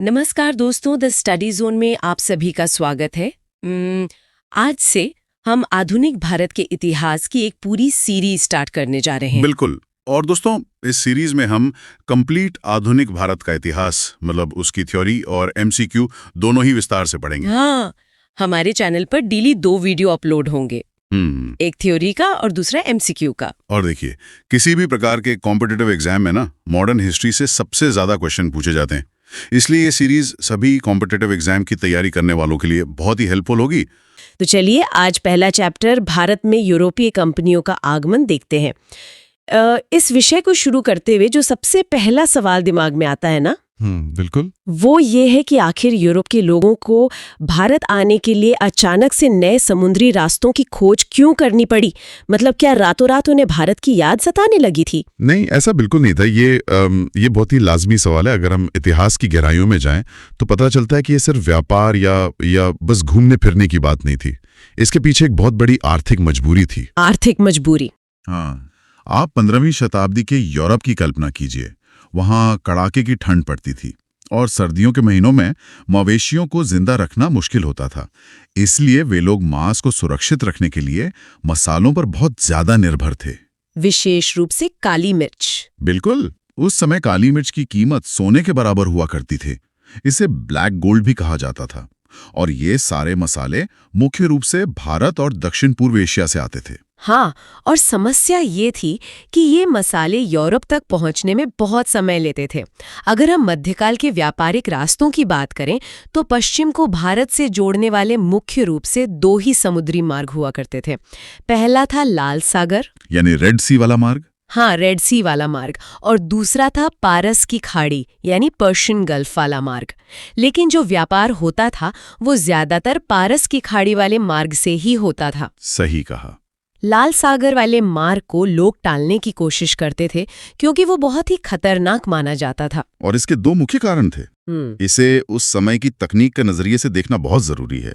नमस्कार दोस्तों, the study zone में आप सभी का स्वागत है। आज से हम आधुनिक भारत के इतिहास की एक पूरी सीरीज स्टार्ट करने जा रहे हैं। बिल्कुल। और दोस्तों, इस सीरीज में हम कंप्लीट आधुनिक भारत का इतिहास, मतलब उसकी थ्योरी और एमसीक्यू दोनों ही विस्तार से पढ़ेंगे। हाँ, हमारे चैनल पर डेली 2 वीडियो अपलोड होंगे, एक थ्योरी का और दूसरा एमसीक्यू का। और देखिए, किसी भी प्रकार के कॉम्पिटिटिव एग्जाम में ना मॉडर्न हिस्ट्री से सबसे ज्यादा क्वेश्चन पूछे जाते हैं। इसलिए ये सीरीज सभी कॉम्पिटिटिव एग्जाम की तैयारी करने वालों के लिए बहुत ही हेल्पफुल होगी। तो चलिए आज पहला चैप्टर भारत में यूरोपीय कंपनियों का आगमन देखते हैं। इस विषय को शुरू करते हुए जो सबसे पहला सवाल दिमाग में आता है ना, बिल्कुल, वो ये है कि आखिर यूरोप के लोगों को भारत आने के लिए अचानक से नए समुद्री रास्तों की खोज क्यों करनी पड़ी? मतलब क्या रातों रात उन्हें भारत की याद सताने लगी थी? नहीं, ऐसा बिल्कुल नहीं था। ये बहुत ही लाजमी सवाल है। अगर हम इतिहास की गहराइयों में जाएं तो पता चलता है कि ये सिर्फ व्यापार या बस घूमने फिरने की बात नहीं थी। इसके पीछे एक बहुत बड़ी आर्थिक मजबूरी थी। आर्थिक मजबूरी? हाँ, आप 15वीं शताब्दी के यूरोप की कल्पना कीजिए। वहाँ कड़ाके की ठंड पड़ती थी और सर्दियों के महीनों में मवेशियों को जिंदा रखना मुश्किल होता था। इसलिए वे लोग मांस को सुरक्षित रखने के लिए मसालों पर बहुत ज्यादा निर्भर थे, विशेष रूप से काली मिर्च। बिल्कुल। उस समय काली मिर्च की कीमत सोने के बराबर हुआ करती थी। इसे ब्लैक गोल्ड भी कहा जाता था। और ये सारे मसाले मुख्य रूप से भारत और दक्षिण पूर्व एशिया से आते थे। हाँ, और समस्या ये थी कि ये मसाले यूरोप तक पहुंचने में बहुत समय लेते थे। अगर हम मध्यकाल के व्यापारिक रास्तों की बात करें तो पश्चिम को भारत से जोड़ने वाले मुख्य रूप से 2 ही समुद्री मार्ग हुआ करते थे। पहला था लाल सागर, यानी रेड सी वाला मार्ग। हाँ, रेड सी वाला मार्ग, और दूसरा था पारस की खाड़ी यानी पर्शियन गल्फ वाला मार्ग। लेकिन जो व्यापार होता था वो ज्यादातर पारस की खाड़ी वाले मार्ग से ही होता था। सही कहा। लाल सागर वाले मार्ग को लोग टालने की कोशिश करते थे क्योंकि वो बहुत ही खतरनाक माना जाता था। और इसके 2 मुख्य कारण थे। इसे उस समय की तकनीक के नजरिए से देखना बहुत जरूरी है।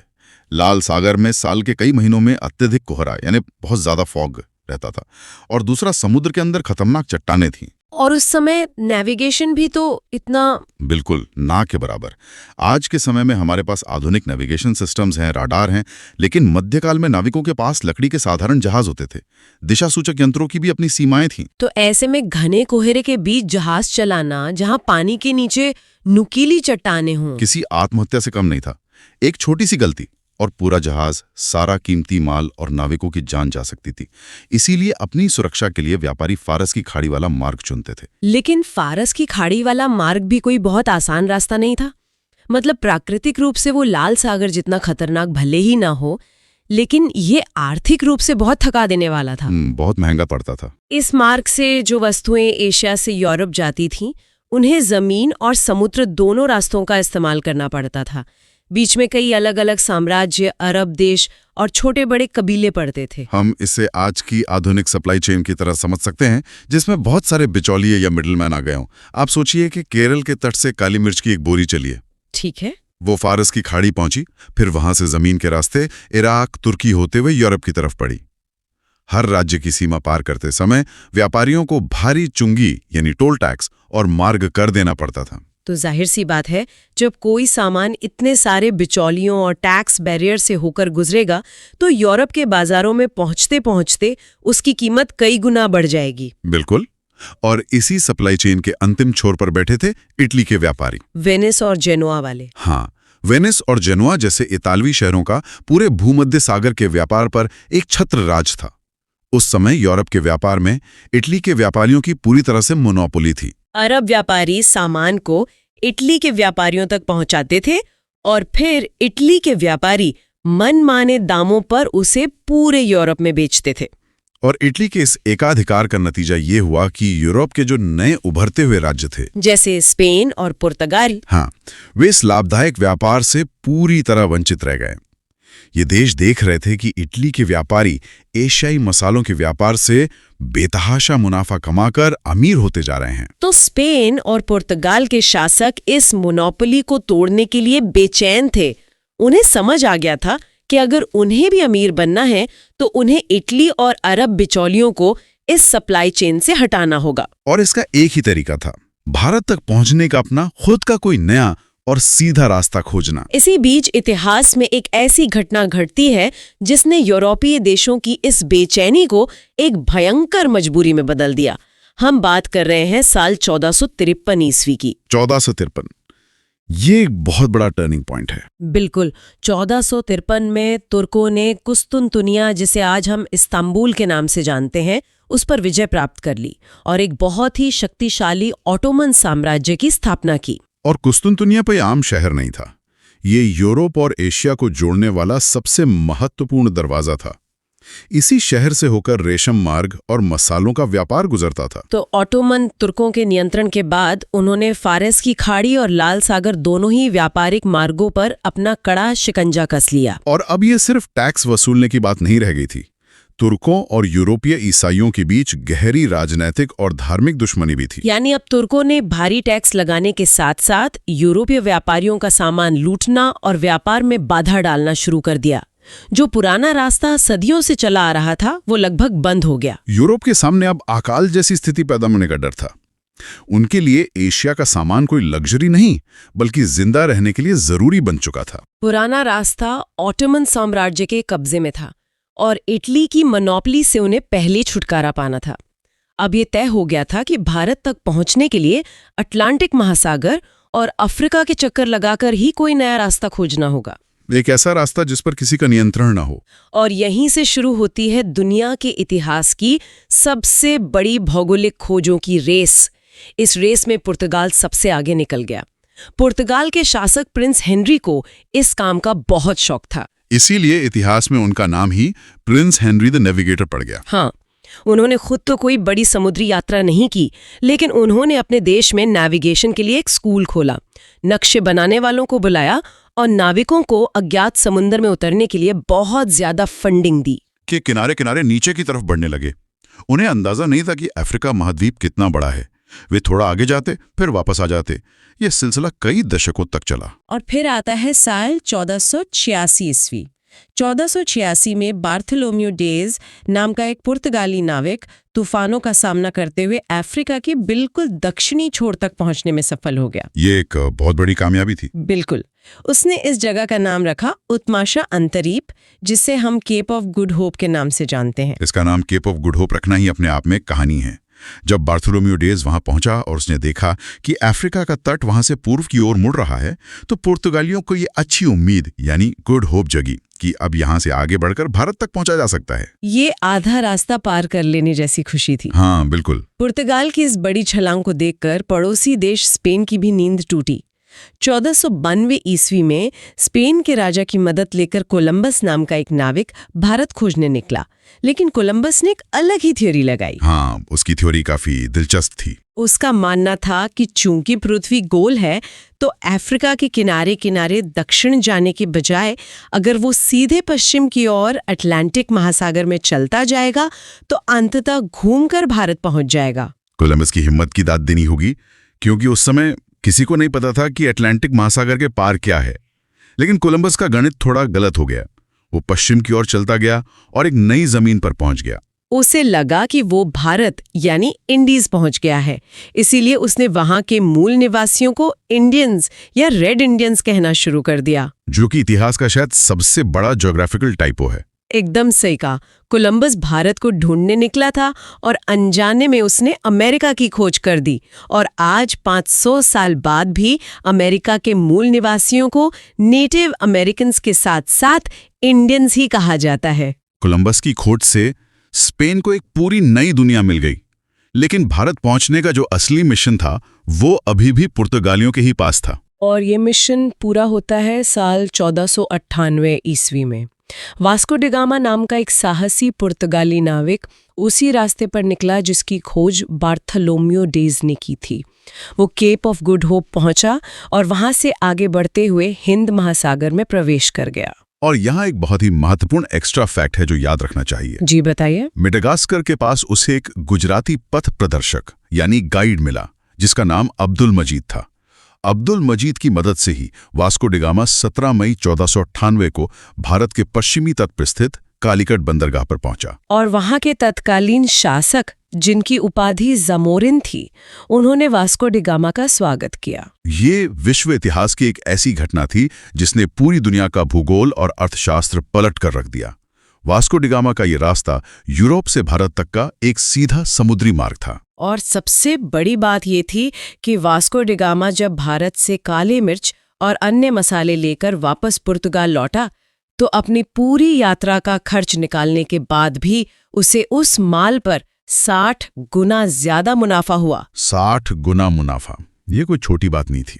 लाल सागर में साल के कई महीनों में अत्यधिक कोहरा, यानी बहुत ज्यादा फॉग रहता था। और दूसरा, समुद्र के अंदर खतरनाक चट्टानें थीं। और उस समय नेविगेशन भी तो इतना, बिल्कुल ना के बराबर। आज के समय में हमारे पास आधुनिक नेविगेशन सिस्टम्स हैं, राडार हैं, लेकिन मध्यकाल में नाविकों के पास लकड़ी के साधारण जहाज होते थे। दिशा सूचक यंत्रों की भी अपनी सीमाएं थीं। तो ऐसे में घने कोहरे के बीच जहाज चलाना, जहां पानी के नीचे नुकीली चट्टानें हों, किसी आत्महत्या से कम नहीं था। एक छोटी सी गलती और पूरा जहाज, सारा कीमती माल और नाविकों की जान जा सकती थी। इसीलिए अपनी सुरक्षा के लिए व्यापारी फारस की खाड़ी वाला मार्ग चुनते थे। लेकिन फारस की खाड़ी वाला मार्ग भी कोई बहुत आसान रास्ता नहीं था। मतलब प्राकृतिक रूप से वो लाल सागर जितना खतरनाक भले ही ना हो, लेकिन ये आर्थिक रूप से बहुत थका देने वाला था। बहुत महंगा पड़ता था। इस मार्ग से जो वस्तुएं एशिया से यूरोप जाती थीं, उन्हें जमीन और समुद्र दोनों रास्तों का इस्तेमाल करना पड़ता था। बीच में कई अलग अलग साम्राज्य, अरब देश और छोटे बड़े कबीले पड़ते थे। हम इसे आज की आधुनिक सप्लाई चेन की तरह समझ सकते हैं, जिसमें बहुत सारे बिचौलिए या मिडलमैन आ गए हों। आप सोचिए कि केरल के तट से काली मिर्च की एक बोरी चली है। ठीक है। वो फारस की खाड़ी पहुंची, फिर वहां से जमीन के रास्ते इराक, तुर्की होते हुए यूरोप की तरफ पड़ी। हर राज्य की सीमा पार करते समय व्यापारियों को भारी चुंगी यानी टोल टैक्स और मार्ग कर देना पड़ता था। तो जाहिर सी बात है, जब कोई सामान इतने सारे बिचौलियों और टैक्स बैरियर से होकर गुजरेगा तो यूरोप के बाजारों में पहुंचते पहुंचते उसकी कीमत कई गुना बढ़ जाएगी। बिल्कुल। और इसी सप्लाई चेन के अंतिम छोर पर बैठे थे इटली के व्यापारी, वेनिस और जेनोआ वाले। हाँ, वेनिस और जेनोआ जैसे इतालवी शहरों का पूरे भूमध्य सागर के व्यापार पर एक छत्र राज था। उस समय यूरोप के व्यापार में इटली के व्यापारियों की पूरी तरह से मोनोपोली थी। अरब व्यापारी सामान को इटली के व्यापारियों तक पहुंचाते थे और फिर इटली के व्यापारी मनमाने दामों पर उसे पूरे यूरोप में बेचते थे। और इटली के इस एकाधिकार का नतीजा ये हुआ कि यूरोप के जो नए उभरते हुए राज्य थे, जैसे स्पेन और पुर्तगाल, हाँ, वे इस लाभदायक व्यापार से पूरी तरह वंचित रह गए। ये देश देख रहे थे कि इटली के व्यापारी एशियाई मसालों के व्यापार से बेतहाशा मुनाफा कमाकर अमीर होते जा रहे हैं। तो स्पेन और पुर्तगाल के शासक इस मोनोपोली को तोड़ने के लिए बेचैन थे। उन्हें समझ आ गया था कि अगर उन्हें भी अमीर बनना है तो उन्हें इटली और अरब बिचौलियों को इस सप्लाई चेन से हटाना होगा। और इसका एक ही तरीका था, भारत तक पहुंचने का अपना खुद का कोई नया और सीधा रास्ता खोजना। इसी बीच इतिहास में एक ऐसी घटना घटती है जिसने यूरोपीय देशों की इस बेचैनी को एक भयंकर मजबूरी में बदल दिया। हम बात कर रहे हैं साल 1453 ईस्वी की। 1453 ये एक बहुत बड़ा टर्निंग पॉइंट है। बिल्कुल, 1453 में तुर्कों ने कुस्तुनतुनिया, जिसे आज हम इस्तांबुल के नाम से जानते हैं, उस पर विजय प्राप्त कर ली और एक बहुत ही शक्तिशाली ऑटोमन साम्राज्य की स्थापना की। और कुस्तुनतुनिया कोई आम शहर नहीं था। ये यूरोप और एशिया को जोड़ने वाला सबसे महत्वपूर्ण दरवाजा था। इसी शहर से होकर रेशम मार्ग और मसालों का व्यापार गुजरता था। तो ऑटोमन तुर्कों के नियंत्रण के बाद उन्होंने फारस की खाड़ी और लाल सागर दोनों ही व्यापारिक मार्गों पर अपना कड़ा शिकंजा कस लिया। और अब ये सिर्फ टैक्स वसूलने की बात नहीं रह गई थी। तुर्कों और यूरोपीय ईसाइयों के बीच गहरी राजनैतिक और धार्मिक दुश्मनी भी थी। यानी अब तुर्कों ने भारी टैक्स लगाने के साथ साथ यूरोपीय व्यापारियों का सामान लूटना और व्यापार में बाधा डालना शुरू कर दिया। जो पुराना रास्ता सदियों से चला आ रहा था वो लगभग बंद हो गया। यूरोप के सामने अब अकाल जैसी स्थिति पैदा होने का डर था। उनके लिए एशिया का सामान कोई लग्जरी नहीं बल्कि जिंदा रहने के लिए जरूरी बन चुका था। पुराना रास्ता ऑटोमन साम्राज्य के कब्जे में था और इटली की मोनोपोली से उन्हें पहले छुटकारा पाना था। अब ये तय हो गया था कि भारत तक पहुंचने के लिए अटलांटिक महासागर और अफ्रीका के चक्कर लगाकर ही कोई नया रास्ता खोजना होगा। एक ऐसा रास्ता जिस पर किसी का नियंत्रण ना हो। और यहीं से शुरू होती है दुनिया के इतिहास की सबसे बड़ी भौगोलिक खोजों की रेस। इस रेस में पुर्तगाल सबसे आगे निकल गया। पुर्तगाल के शासक प्रिंस हेनरी को इस काम का बहुत शौक था। इसीलिए इतिहास में उनका नाम ही प्रिंस हेनरी द नेविगेटर पड़ गया। हाँ, उन्होंने खुद तो कोई बड़ी समुद्री यात्रा नहीं की, लेकिन उन्होंने अपने देश में नेविगेशन के लिए एक स्कूल खोला, नक्शे बनाने वालों को बुलाया और नाविकों को अज्ञात समुद्र में उतरने के लिए बहुत ज्यादा फंडिंग दी। कि किनारे किनारे नीचे की तरफ बढ़ने लगे। उन्हें अंदाजा नहीं था कि अफ्रीका महाद्वीप कितना बड़ा है। वे थोड़ा आगे जाते फिर वापस आ जाते। यह सिलसिला कई दशकों तक चला। और फिर आता है साल 1486 ईस्वी। 1486 में बार्थोलोम्यू डेज नाम का एक पुर्तगाली नाविक तूफानों का सामना करते हुए अफ्रीका के बिल्कुल दक्षिणी छोर तक पहुंचने में सफल हो गया। ये एक बहुत बड़ी कामयाबी थी। बिल्कुल। उसने इस जगह का नाम रखा उत्माशा अंतरीप, जिसे हम केप ऑफ गुड होप के नाम से जानते हैं। इसका नाम केप ऑफ गुड होप रखना ही अपने आप में कहानी है। जब बार्थोलोम्यू डेज वहां पहुंचा और उसने देखा कि अफ्रीका का तट वहां से पूर्व की ओर मुड़ रहा है, तो पुर्तगालियों को ये अच्छी उम्मीद यानी गुड होप जगी कि अब यहां से आगे बढ़कर भारत तक पहुंचा जा सकता है। ये आधा रास्ता पार कर लेने जैसी खुशी थी। हाँ बिल्कुल। पुर्तगाल की इस बड़ी छलांग को देखकर पड़ोसी देश स्पेन की भी नींद टूटी। 1492 ईस्वी में स्पेन के राजा की मदद लेकर कोलंबस नाम का एक नाविक भारत खोजने निकला, लेकिन कोलंबस ने एक अलग ही थ्योरी लगाई। हाँ, उसकी थ्योरी काफी दिलचस्प थी। उसका मानना था कि चूंकि पृथ्वी गोल है तो अफ्रीका के किनारे किनारे दक्षिण जाने के बजाय अगर वो सीधे पश्चिम की ओर अटलांटिक महासागर में चलता जाएगा तो अंततः घूमकर भारत पहुंच जाएगा। कोलंबस की हिम्मत की दाद देनी होगी, क्योंकि उस समय किसी को नहीं पता था कि अटलांटिक महासागर के पार क्या है। लेकिन कोलंबस का गणित थोड़ा गलत हो गया। वो पश्चिम की ओर चलता गया और एक नई जमीन पर पहुंच गया। उसे लगा कि वो भारत यानी इंडीज पहुंच गया है, इसीलिए उसने वहां के मूल निवासियों को इंडियंस या रेड इंडियंस कहना शुरू कर दिया, जो कि इतिहास का शायद सबसे बड़ा ज्योग्राफिकल टाइपो है। एकदम सही कहा। कोलंबस भारत को ढूंढने निकला था और अनजाने में उसने अमेरिका की खोज कर दी, और आज 500 साल बाद भी अमेरिका के मूल निवासियों को नेटिव अमेरिकन्स के साथ साथ इंडियंस ही कहा जाता है। कोलंबस की खोज से स्पेन को एक पूरी नई दुनिया मिल गई, लेकिन भारत पहुंचने का जो असली मिशन था वो अभी भी पुर्तगालियों के ही पास था। और ये मिशन पूरा होता है साल 1498 ईस्वी में। वास्को डी गामा नाम का एक साहसी पुर्तगाली नाविक उसी रास्ते पर निकला जिसकी खोज बार्थोलोम्यू डेज ने की थी। वो केप ऑफ गुड होप पहुंचा और वहां से आगे बढ़ते हुए हिंद महासागर में प्रवेश कर गया। और यहाँ एक बहुत ही महत्वपूर्ण एक्स्ट्रा फैक्ट है जो याद रखना चाहिए। जी बताइए। मेडागास्कर के पास उसे एक गुजराती पथ प्रदर्शक यानी गाइड मिला जिसका नाम अब्दुल मजीद था। अब्दुल मजीद की मदद से ही वास्को डी गामा 17 मई 1498 को भारत के पश्चिमी तट पर स्थित कालीकट बंदरगाह पर पहुंचा। और वहां के तत्कालीन शासक, जिनकी उपाधि जमोरिन थी, उन्होंने वास्को डी गामा का स्वागत किया। ये विश्व इतिहास की एक ऐसी घटना थी जिसने पूरी दुनिया का भूगोल और अर्थशास्त्र पलट कर रख दिया। वास्को डी गामा का ये रास्ता यूरोप से भारत तक का एक सीधा समुद्री मार्ग था। और सबसे बड़ी बात ये थी कि वास्को डी गामा जब भारत से काली मिर्च और अन्य मसाले लेकर वापस पुर्तगाल लौटा, तो अपनी पूरी यात्रा का खर्च निकालने के बाद भी उसे उस माल पर 60 गुना ज्यादा मुनाफा हुआ। 60 गुना मुनाफा, ये कोई छोटी बात नहीं थी।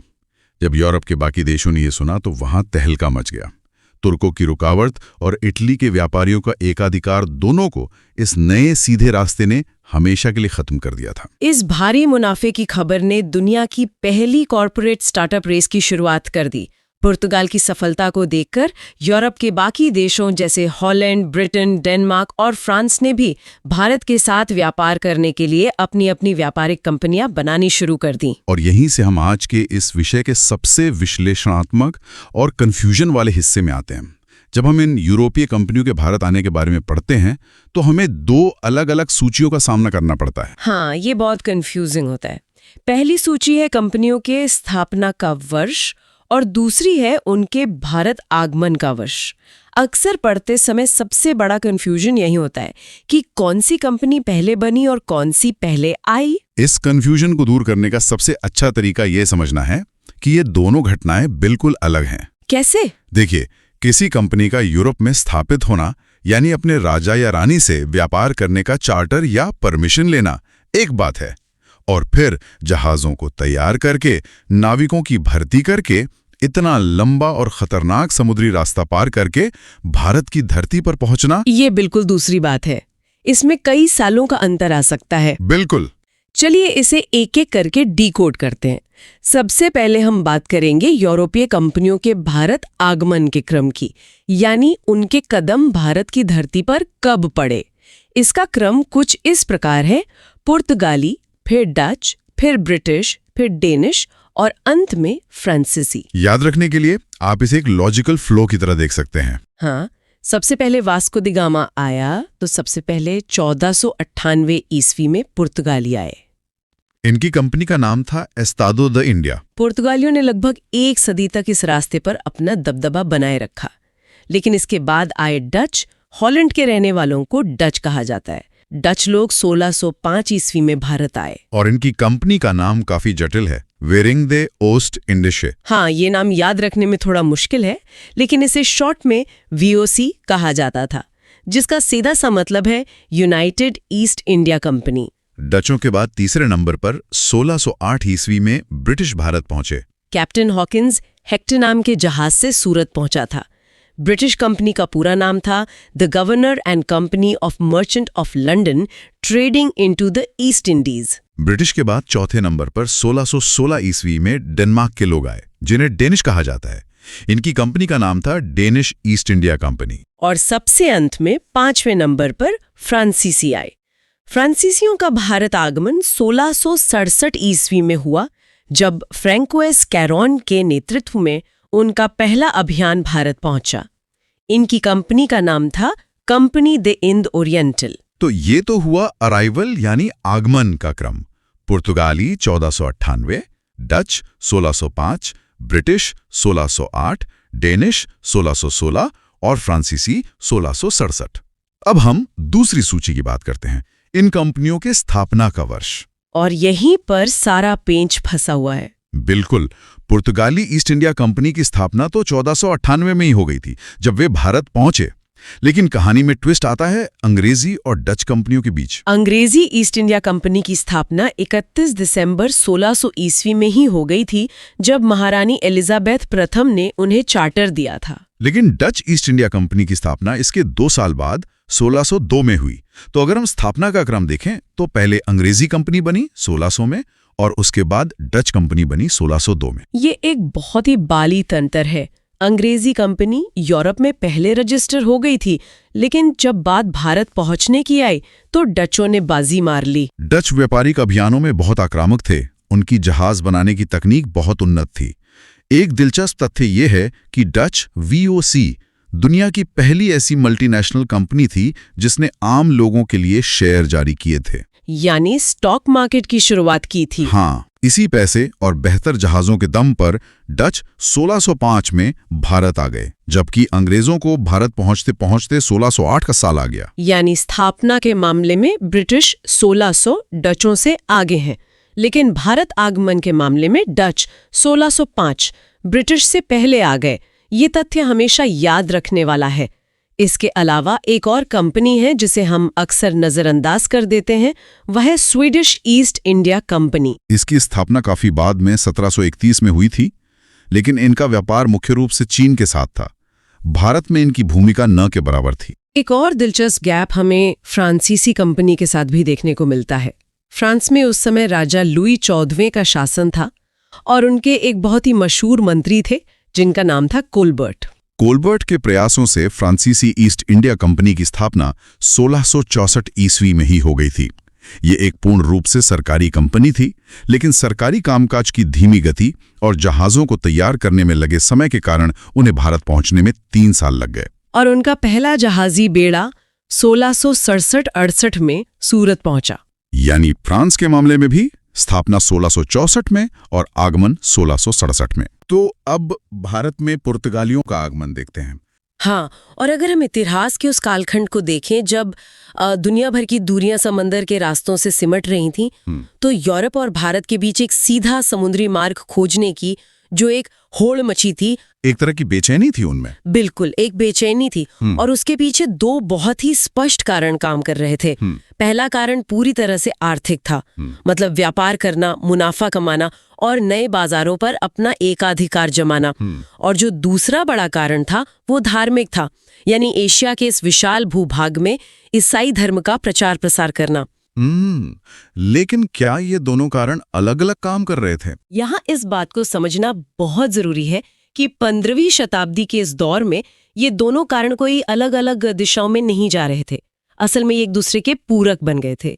जब यूरोप के बाकी देशों ने ये सुना तो वहां तहलका मच गया। तुर्कों की रुकावट और इटली के व्यापारियों का एकाधिकार, दोनों को इस नए सीधे रास्ते ने हमेशा के लिए खत्म कर दिया था। इस भारी मुनाफे की खबर ने दुनिया की पहली कॉरपोरेट स्टार्टअप रेस की शुरुआत कर दी। पुर्तगाल की सफलता को देखकर यूरोप के बाकी देशों जैसे हॉलैंड, ब्रिटेन, डेनमार्क और फ्रांस ने भी भारत के साथ व्यापार करने के लिए अपनी अपनी व्यापारिक कंपनियां बनानी शुरू कर दी। और यहीं से हम आज के इस विषय के सबसे विश्लेषणात्मक और कंफ्यूजन वाले हिस्से में आते हैं। जब हम इन यूरोपीय कंपनियों के भारत आने के बारे में पढ़ते हैं तो हमें 2 अलग-अलग सूचियों का सामना करना पड़ता है। हाँ, ये बहुत कंफ्यूजिंग होता है। पहली सूची है कंपनियों के स्थापना का वर्ष और दूसरी है उनके भारत आगमन का वर्ष। अक्सर पढ़ते समय सबसे बड़ा कंफ्यूजन यही होता है कि कौन सी कंपनी पहले बनी और कौन सी पहले आई। इस कंफ्यूजन को दूर करने का सबसे अच्छा तरीका यह समझना है कि ये दोनों घटनाएं बिल्कुल अलग हैं। कैसे? देखिए, किसी कंपनी का यूरोप में स्थापित होना यानी अपने राजा या रानी से व्यापार करने का चार्टर या परमिशन लेना एक बात है, और फिर जहाजों को तैयार करके, नाविकों की भर्ती करके, इतना लंबा और खतरनाक समुद्री रास्ता पार करके भारत की धरती पर पहुंचना, ये बिल्कुल दूसरी बात है। इसमें कई सालों का अंतर आ सकता है। बिल्कुल। चलिए इसे एक एक करके डिकोड करते हैं। सबसे पहले हम बात करेंगे यूरोपीय कंपनियों के भारत आगमन के क्रम की, यानी उनके कदम भारत की धरती पर कब पड़े। इसका क्रम कुछ इस प्रकार है: पुर्तगाली, फिर डच, फिर ब्रिटिश, फिर डेनिश और अंत में फ्रांसीसी। याद रखने के लिए आप इसे एक लॉजिकल फ्लो की तरह देख सकते हैं। हाँ, सबसे पहले वास्को दी गामा आया तो सबसे पहले 1498 ईस्वी में पुर्तगाली आए। इनकी कंपनी का नाम था एस्तादो द इंडिया। पुर्तगालियों ने लगभग 1 सदी तक इस रास्ते पर अपना दबदबा बनाए रखा, लेकिन इसके बाद आए डच। हॉलैंड के रहने वालों को डच कहा जाता है। डच लोग 1605 ईस्वी में भारत आए। और इनकी कंपनी का नाम काफी जटिल है, वेरिंगदे ओस्ट इंडिशे। हाँ, ये नाम याद रखने में थोड़ा मुश्किल है, लेकिन इसे शॉर्ट में VOC कहा जाता था, जिसका सीधा सा मतलब है यूनाइटेड ईस्ट इंडिया कंपनी। डचों के बाद तीसरे नंबर पर 1608 ईस्वी में ब्रिटिश भारत पहुंचे। कैप्टन हॉकिंस हेक्टर नाम के जहाज से सूरत पहुंचा था। ब्रिटिश कंपनी का पूरा नाम था the governor and company of merchant of London trading into the east Indies. British के बाद चौथे नंबर पर 1616 ईस्वी में डेनमार्क के लोग आए, जिन्हें डेनिश कहा जाता है। इनकी कंपनी का नाम था डेनिश ईस्ट इंडिया कंपनी। और सबसे अंत में 5वें नंबर पर फ्रांसीसी आए। फ्रांसीसियों का भारत आगमन 1667 ईस्वी में हुआ, जब फ्रैंकोइस कैरॉन के नेतृत्व में उनका पहला अभियान भारत पहुंचा। इनकी कंपनी का नाम था कंपनी द इंड ओरिएंटल। तो ये तो हुआ अराइवल यानी आगमन का क्रम। पुर्तगाली 1498, डच 1605, ब्रिटिश 1608, डेनिश 1616 और फ्रांसीसी 1667। अब हम दूसरी सूची की बात करते हैं, इन कंपनियों के स्थापना का वर्ष। और यहीं पर सारा पेंच फंसा हुआ है। बिल्कुल। पुर्तगाली ईस्ट इंडिया कंपनी की स्थापना तो 1498 में ही हो गई थी, जब वे भारत पहुंचे। लेकिन कहानी में ट्विस्ट आता है अंग्रेजी और डच कंपनियों के बीच। अंग्रेजी ईस्ट इंडिया कंपनी की स्थापना 31 दिसंबर 1600 ईस्वी में ही हो गई थी, जब महारानी एलिजाबेथ प्रथम ने उन्हें चार्टर दिया था। लेकिन डच ईस्ट इंडिया कंपनी की स्थापना इसके 2 साल बाद 1602 में हुई। तो अगर हम स्थापना का क्रम देखें तो पहले अंग्रेजी कंपनी बनी 1600 में और उसके बाद डच कंपनी बनी 1602 में। ये एक बहुत ही बालिग अंतर है। अंग्रेजी कंपनी यूरोप में पहले रजिस्टर हो गई थी, लेकिन जब बात भारत पहुंचने की आई तो डचों ने बाजी मार ली। डच व्यापारिक अभियानों में बहुत आक्रामक थे। उनकी जहाज बनाने की तकनीक बहुत उन्नत थी। एक दिलचस्प तथ्य यह है कि डच VOC दुनिया की पहली ऐसी मल्टीनेशनल कंपनी थी जिसने आम लोगों के लिए शेयर जारी किए थे। यानी स्टॉक मार्केट की शुरुआत की थी। हाँ, इसी पैसे और बेहतर जहाजों के दम पर डच 1605 में भारत आ गए, जबकि अंग्रेजों को भारत पहुंचते पहुंचते 1608 का साल आ गया। यानी स्थापना के मामले में ब्रिटिश 1600 डचों से आगे हैं, लेकिन भारत आगमन के मामले में डच 1605 ब्रिटिश से पहले आ गए। ये तथ्य हमेशा याद रखने वाला है। इसके अलावा एक और कंपनी है जिसे हम अक्सर नजरअंदाज कर देते हैं, वह है स्वीडिश ईस्ट इंडिया कंपनी। इसकी स्थापना काफी बाद में 1731 में हुई थी, लेकिन इनका व्यापार मुख्य रूप से चीन के साथ था। भारत में इनकी भूमिका न के बराबर थी। एक और दिलचस्प गैप हमें फ्रांसीसी कंपनी के साथ भी देखने को मिलता है। फ्रांस में उस समय राजा लुई 14वें का शासन था और उनके एक बहुत ही मशहूर मंत्री थे जिनका नाम था कोलबर्ट। कोलबर्ट के प्रयासों से फ्रांसीसी ईस्ट इंडिया कंपनी की स्थापना 1664 ईस्वी में ही हो गई थी। ये एक पूर्ण रूप से सरकारी कंपनी थी, लेकिन सरकारी कामकाज की धीमी गति और जहाज़ों को तैयार करने में लगे समय के कारण उन्हें भारत पहुंचने में 3 साल लग गए। और उनका पहला जहाजी बेड़ा 1667-68 में सूरत पहुंचा। यानी फ्रांस के मामले में भी स्थापना 1664 में और आगमन 1667 में। तो अब भारत में पुर्तगालियों का आगमन देखते हैं। हाँ, और अगर हम इतिहास के उस कालखंड को देखें जब दुनिया भर की दूरियां समंदर के रास्तों से सिमट रही थीं, तो यूरोप और भारत के बीच एक सीधा समुद्री मार्ग खोजने की जो एक होड़ मची थी, एक तरह की बेचैनी थी उनमें। बिल्कुल, एक बेचैनी थी। और उसके पीछे 2 बहुत ही स्पष्ट कारण काम कर रहे थे। पहला कारण पूरी तरह से आर्थिक था, मतलब व्यापार करना, मुनाफा कमाना और नए बाजारों पर अपना एकाधिकार जमाना। और जो दूसरा बड़ा कारण था वो धार्मिक था, यानी एशिया के इस विशाल भूभाग में ईसाई धर्म का प्रचार प्रसार करना। लेकिन क्या ये दोनों कारण अलग अलग काम कर रहे थे? यहाँ इस बात को समझना बहुत जरूरी है कि 15वीं शताब्दी के इस दौर में ये दोनों कारण कोई अलग अलग दिशाओं में नहीं जा रहे थे। असल में ये एक दूसरे के पूरक बन गए थे।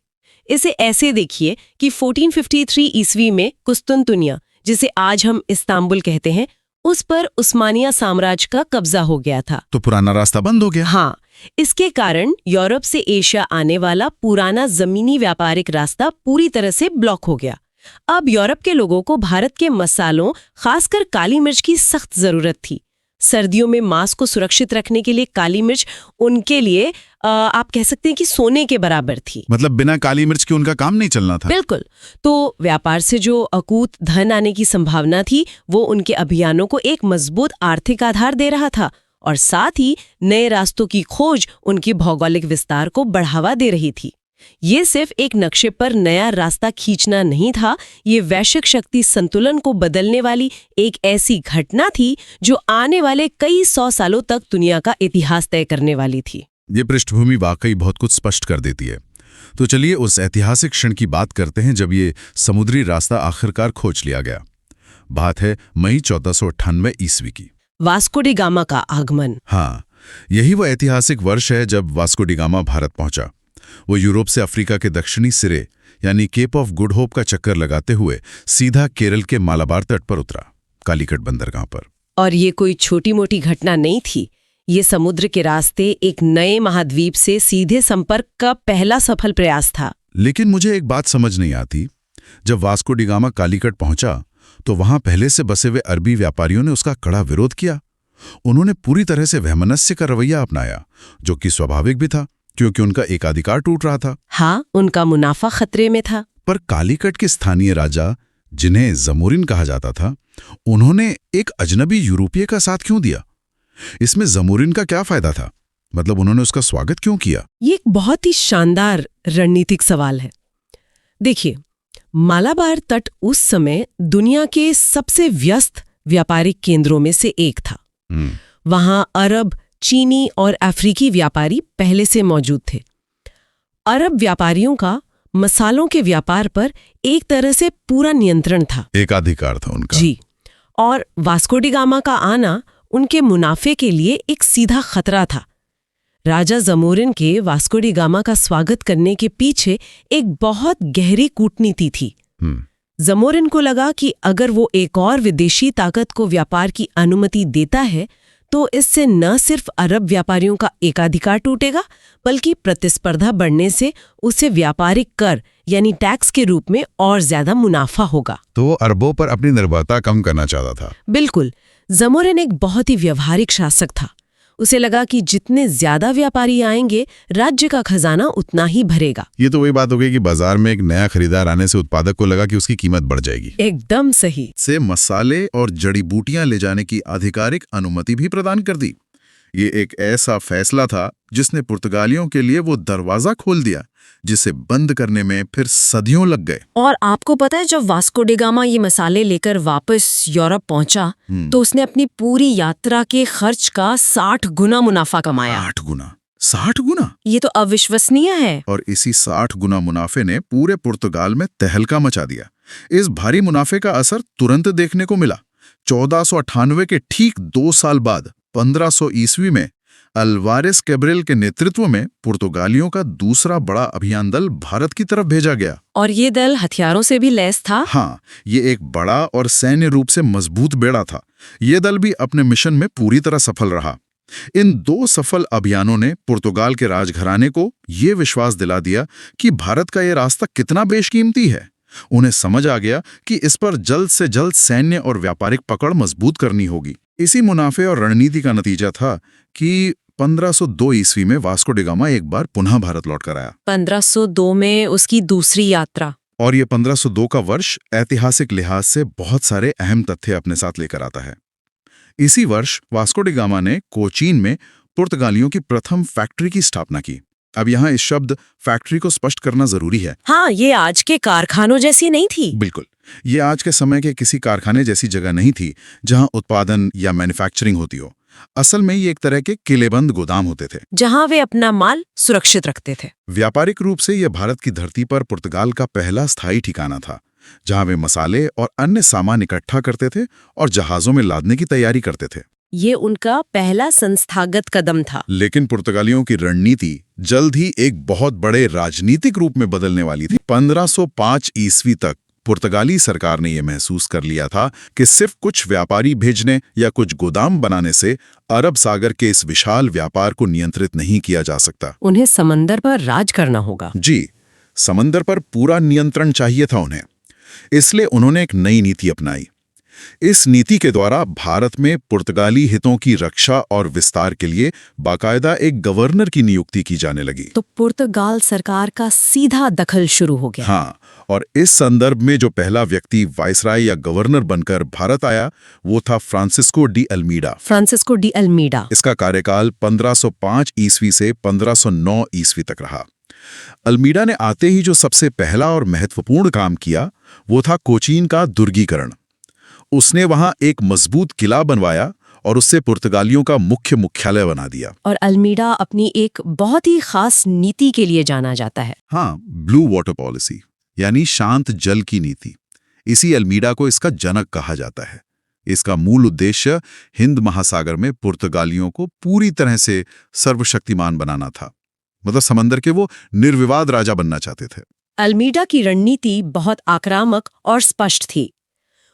इसे ऐसे देखिए कि 1453 ईस्वी में कुस्तुनतुनिया, जिसे आज हम इस्तांबुल कहते हैं, उस पर उस्मानिया साम्राज्य का कब्जा हो गया था। तो पुराना रास्ता बंद हो गया। हाँ, इसके कारण यूरोप से एशिया आने वाला पुराना जमीनी व्यापारिक रास्ता पूरी तरह से ब्लॉक हो गया। अब यूरोप के लोगों को भारत के मसालों, खासकर काली मिर्च की सख्त जरूरत थी। सर्दियों में मांस को सुरक्षित रखने के लिए काली मिर्च उनके लिए आप कह सकते हैं कि सोने के बराबर थी। मतलब बिना काली मिर्च के उनका काम नहीं चलना था। बिल्कुल। तो व्यापार से जो अकूत धन आने की संभावना थी वो उनके अभियानों को एक मजबूत आर्थिक आधार दे रहा था, और साथ ही नए रास्तों की खोज उनकी भौगोलिक विस्तार को बढ़ावा दे रही थी। ये सिर्फ एक नक्शे पर नया रास्ता खींचना नहीं था, ये वैश्विक शक्ति संतुलन को बदलने वाली एक ऐसी घटना थी जो आने वाले कई 100 सालों तक दुनिया का इतिहास तय करने वाली थी। ये पृष्ठभूमि वाकई बहुत कुछ स्पष्ट कर देती है। तो चलिए उस ऐतिहासिक क्षण की बात करते हैं जब ये समुद्री रास्ता आखिरकार खोज लिया गया। बात है मई 1498 ईस्वी की। वास्को डी गामा का आगमन। हाँ, यही वो ऐतिहासिक वर्ष है जब वास्को डी गामा भारत पहुंचा। वो यूरोप से अफ्रीका के दक्षिणी सिरे यानी केप ऑफ गुड होप का चक्कर लगाते हुए सीधा केरल के मालाबार तट पर उतरा, कालीकट बंदरगाह पर। और ये कोई छोटी मोटी घटना नहीं थी। ये समुद्र के रास्ते एक नए महाद्वीप से सीधे संपर्क का पहला सफल प्रयास था। लेकिन मुझे एक बात समझ नहीं आती, जब वास्को डी गामा कालीकट पहुंचा तो वहां पहले से बसे हुए अरबी व्यापारियों ने उसका कड़ा विरोध किया। उन्होंने पूरी तरह से वहमनस्य का रवैया अपनाया, जो कि स्वाभाविक भी था क्योंकि उनका एकाधिकार टूट रहा था। हाँ, उनका मुनाफा खतरे में था। पर कालीकट के स्थानीय राजा, जिन्हें जमोरिन कहा जाता था, उन्होंने एक अजनबी यूरोपीय का साथ क्यों दिया? इसमें जमोरिन का क्या फायदा था? मतलब उन्होंने उसका स्वागत क्यों किया? ये एक बहुत ही शानदार रणनीतिक सवाल है। देखिए, मालाबार तट उस समय दुनिया के सबसे व्यस्त व्यापारिक केंद्रों में से एक था। वहां अरब, चीनी और अफ्रीकी व्यापारी पहले से मौजूद थे। अरब व्यापारियों का मसालों के व्यापार पर एक तरह से पूरा नियंत्रण था, एकाधिकार था उनका। जी। और वास्को डी गामा का आना उनके मुनाफे के लिए एक सीधा खतरा था। राजा जमोरिन के वास्को डी गामा का स्वागत करने के पीछे एक बहुत गहरी कूटनीति थी। जमोरिन को लगा कि अगर वो एक और विदेशी ताकत को व्यापार की अनुमति देता है तो इससे न सिर्फ अरब व्यापारियों का एकाधिकार टूटेगा, बल्कि प्रतिस्पर्धा बढ़ने से उसे व्यापारिक कर यानी टैक्स के रूप में और ज्यादा मुनाफा होगा। तो वो अरबों पर अपनी निर्भरता कम करना चाहता था। बिल्कुल। जमोरिन एक बहुत ही व्यवहारिक शासक था। उसे लगा कि जितने ज्यादा व्यापारी आएंगे, राज्य का खजाना उतना ही भरेगा। ये तो वही बात हो गई कि बाजार में एक नया खरीदार आने से उत्पादक को लगा कि उसकी कीमत बढ़ जाएगी। एकदम सही। से मसाले और जड़ी बूटियां ले जाने की आधिकारिक अनुमति भी प्रदान कर दी। ये एक ऐसा फैसला था जिसने पुर्तगालियों के लिए वो दरवाजा खोल दिया जिसे बंद करने में फिर सदियों लग गए। और आपको पता है, जब वास्को डी गामा ये मसाले लेकर वापस यूरोप पहुंचा तो उसने अपनी पूरी यात्रा के खर्च का 60 गुना मुनाफा कमाया। 8 गुना? 60 गुना? ये तो अविश्वसनीय है। और इसी 60 गुना मुनाफे ने पूरे पुर्तगाल में तहलका मचा दिया। इस भारी मुनाफे का असर तुरंत देखने को मिला। 1498 के ठीक 2 साल बाद 1500 ईस्वी में अल्वारेस कैब्रेल के नेतृत्व में पुर्तगालियों का दूसरा बड़ा अभियान दल भारत की तरफ भेजा गया। और ये दल हथियारों से भी लैस था। हाँ, ये एक बड़ा और सैन्य रूप से मजबूत बेड़ा था। ये दल भी अपने मिशन में पूरी तरह सफल रहा। इन 2 सफल अभियानों ने पुर्तगाल के राजघराने को ये विश्वास दिला दिया कि भारत का ये रास्ता कितना बेशकीमती है। उन्हें समझ आ गया कि इस पर जल्द से जल्द सैन्य और व्यापारिक पकड़ मजबूत करनी होगी। इसी मुनाफे और रणनीति का नतीजा था कि 1502 ईस्वी में वास्को डी गामा एक बार पुनः भारत लौटकर आया। 1502 में उसकी दूसरी यात्रा। और ये 1502 का वर्ष ऐतिहासिक लिहाज से बहुत सारे अहम तथ्य अपने साथ लेकर आता है। इसी वर्ष वास्को डी गामा ने कोचीन में पुर्तगालियों की प्रथम फैक्ट्री की स्थापना की। अब यहाँ इस शब्द फैक्ट्री को स्पष्ट करना जरूरी है। हाँ, ये आज के कारखानों जैसी नहीं थी। बिल्कुल, ये आज के समय के किसी कारखाने जैसी जगह नहीं थी जहाँ उत्पादन या मैन्युफैक्चरिंग होती हो। असल में ये एक तरह के किलेबंद गोदाम होते थे जहाँ वे अपना माल सुरक्षित रखते थे। व्यापारिक रूप से यह भारत की धरती पर पुर्तगाल का पहला स्थायी ठिकाना था, जहाँ वे मसाले और अन्य सामान इकट्ठा करते थे और जहाजों में लादने की तैयारी करते थे। ये उनका पहला संस्थागत कदम था। लेकिन पुर्तगालियों की रणनीति जल्द ही एक बहुत बड़े राजनीतिक रूप में बदलने वाली थी। 1505 ईस्वी तक पुर्तगाली सरकार ने यह महसूस कर लिया था कि सिर्फ कुछ व्यापारी भेजने या कुछ गोदाम बनाने से अरब सागर के इस विशाल व्यापार को नियंत्रित नहीं किया जा सकता। उन्हें समंदर पर राज करना होगा। जी, समंदर पर पूरा नियंत्रण चाहिए था उन्हें। इसलिए उन्होंने एक नई नीति अपनाई। इस नीति के द्वारा भारत में पुर्तगाली हितों की रक्षा और विस्तार के लिए बाकायदा एक गवर्नर की नियुक्ति की जाने लगी। तो पुर्तगाल सरकार का सीधा दखल शुरू हो गया। हाँ, और इस संदर्भ में जो पहला व्यक्ति वायसराय या गवर्नर बनकर भारत आया वो था Francisco de Almeida. Francisco de Almeida. इसका कार्यकाल 1505 ईस्वी से 1509 ईस्वी तक रहा। अल्मीडा ने आते ही जो सबसे पहला और महत्वपूर्ण काम किया वो था कोचीन का दुर्गीकरण। उसने वहां एक मजबूत किला बनवाया और उससे पुर्तगालियों का मुख्य मुख्यालय बना दिया। और अल्मीडा अपनी एक बहुत ही खास नीति के लिए जाना जाता है। हाँ, ब्लू वाटर पॉलिसी यानी शांत जल की नीति। इसी अल्मीडा को इसका जनक कहा जाता है। इसका मूल उद्देश्य हिंद महासागर में पुर्तगालियों को पूरी तरह से सर्वशक्तिमान बनाना था। मतलब समंदर के वो निर्विवाद राजा बनना चाहते थे। अल्मीडा की रणनीति बहुत आक्रामक और स्पष्ट थी।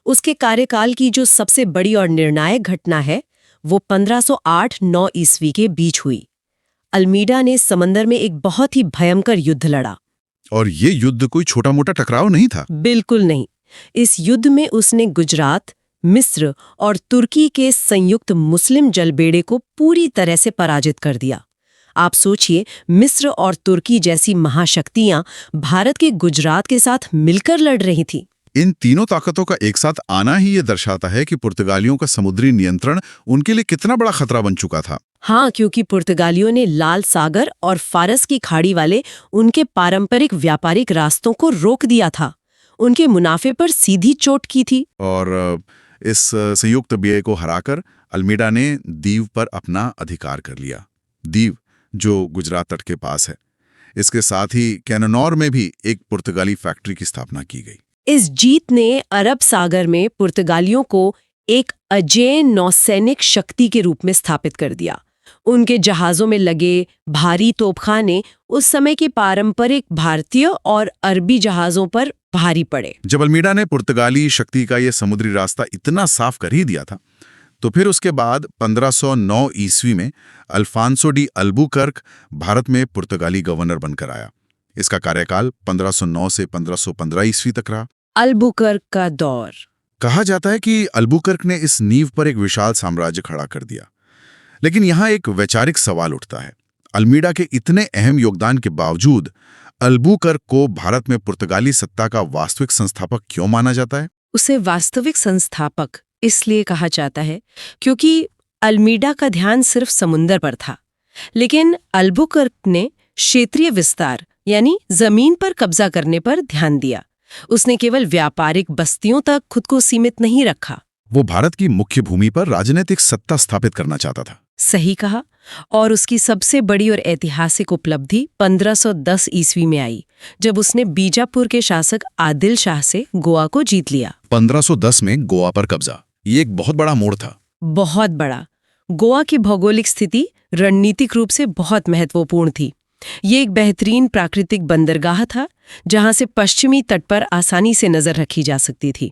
उसके कार्यकाल की जो सबसे बड़ी और निर्णायक घटना है वो 1508-9 ईस्वी के बीच हुई। अल्मीडा ने समंदर में एक बहुत ही भयंकर युद्ध लड़ा। और ये युद्ध कोई छोटा मोटा टकराव नहीं था। बिल्कुल नहीं। इस युद्ध में उसने गुजरात, मिस्र और तुर्की के संयुक्त मुस्लिम जलबेड़े को पूरी तरह से पराजित कर दिया। आप सोचिए, मिस्र और तुर्की जैसी महाशक्तियां भारत के गुजरात के साथ मिलकर लड़ रही थी। इन तीनों ताकतों का एक साथ आना ही ये दर्शाता है कि पुर्तगालियों का समुद्री नियंत्रण उनके लिए कितना बड़ा खतरा बन चुका था। हाँ, क्योंकि पुर्तगालियों ने लाल सागर और फारस की खाड़ी वाले उनके पारंपरिक व्यापारिक रास्तों को रोक दिया था। उनके मुनाफे पर सीधी चोट की थी। और इस संयुक्त बेड़े को हराकर अल्मीडा ने दीव पर अपना अधिकार कर लिया। दीव जो गुजरात तट के पास है। इसके साथ ही कैननौर में भी एक पुर्तगाली फैक्ट्री की स्थापना की गई। इस जीत ने अरब सागर में पुर्तगालियों को एक अजेय नौसैनिक शक्ति के रूप में स्थापित कर दिया। उनके जहाज़ों में लगे भारी तोपखाने उस समय के पारंपरिक भारतीय और अरबी जहाज़ों पर भारी पड़े। जब अल्मीडा ने पुर्तगाली शक्ति का यह समुद्री रास्ता इतना साफ कर ही दिया था तो फिर उसके बाद 1509 ईस्वी में अल्फांसो डी अल्बुकर्क भारत में पुर्तगाली गवर्नर बनकर आया। इसका कार्यकाल 1509 से 1515 ईस्वी तक रहा। अल्बुकर्क का दौर। कहा जाता है कि अल्बुकर्क ने इस नींव पर एक विशाल साम्राज्य खड़ा कर दिया। लेकिन यहाँ एक वैचारिक सवाल उठता है, अल्मीडा के इतने अहम योगदान के बावजूद अल्बुकर्क को भारत में पुर्तगाली सत्ता का वास्तविक संस्थापक क्यों माना जाता है? उसे वास्तविक संस्थापक इसलिए कहा जाता है क्योंकि अल्मीडा का ध्यान सिर्फ समुंदर पर था, लेकिन अल्बुकर्क ने क्षेत्रीय विस्तार यानी जमीन पर कब्जा करने पर ध्यान दिया। उसने केवल व्यापारिक बस्तियों तक खुद को सीमित नहीं रखा। वो भारत की मुख्य भूमि पर राजनीतिक सत्ता स्थापित करना चाहता था। सही कहा। और उसकी सबसे बड़ी और ऐतिहासिक उपलब्धि 1510 ईस्वी में आई, जब उसने बीजापुर के शासक आदिल शाह से गोवा को जीत लिया। 1510 में गोवा पर कब्जा, ये एक बहुत बड़ा मोड़ था। बहुत बड़ा। गोवा की भौगोलिक स्थिति रणनीतिक रूप से बहुत महत्वपूर्ण थी। ये एक बेहतरीन प्राकृतिक बंदरगाह था, जहां से पश्चिमी तट पर आसानी से नजर रखी जा सकती थी।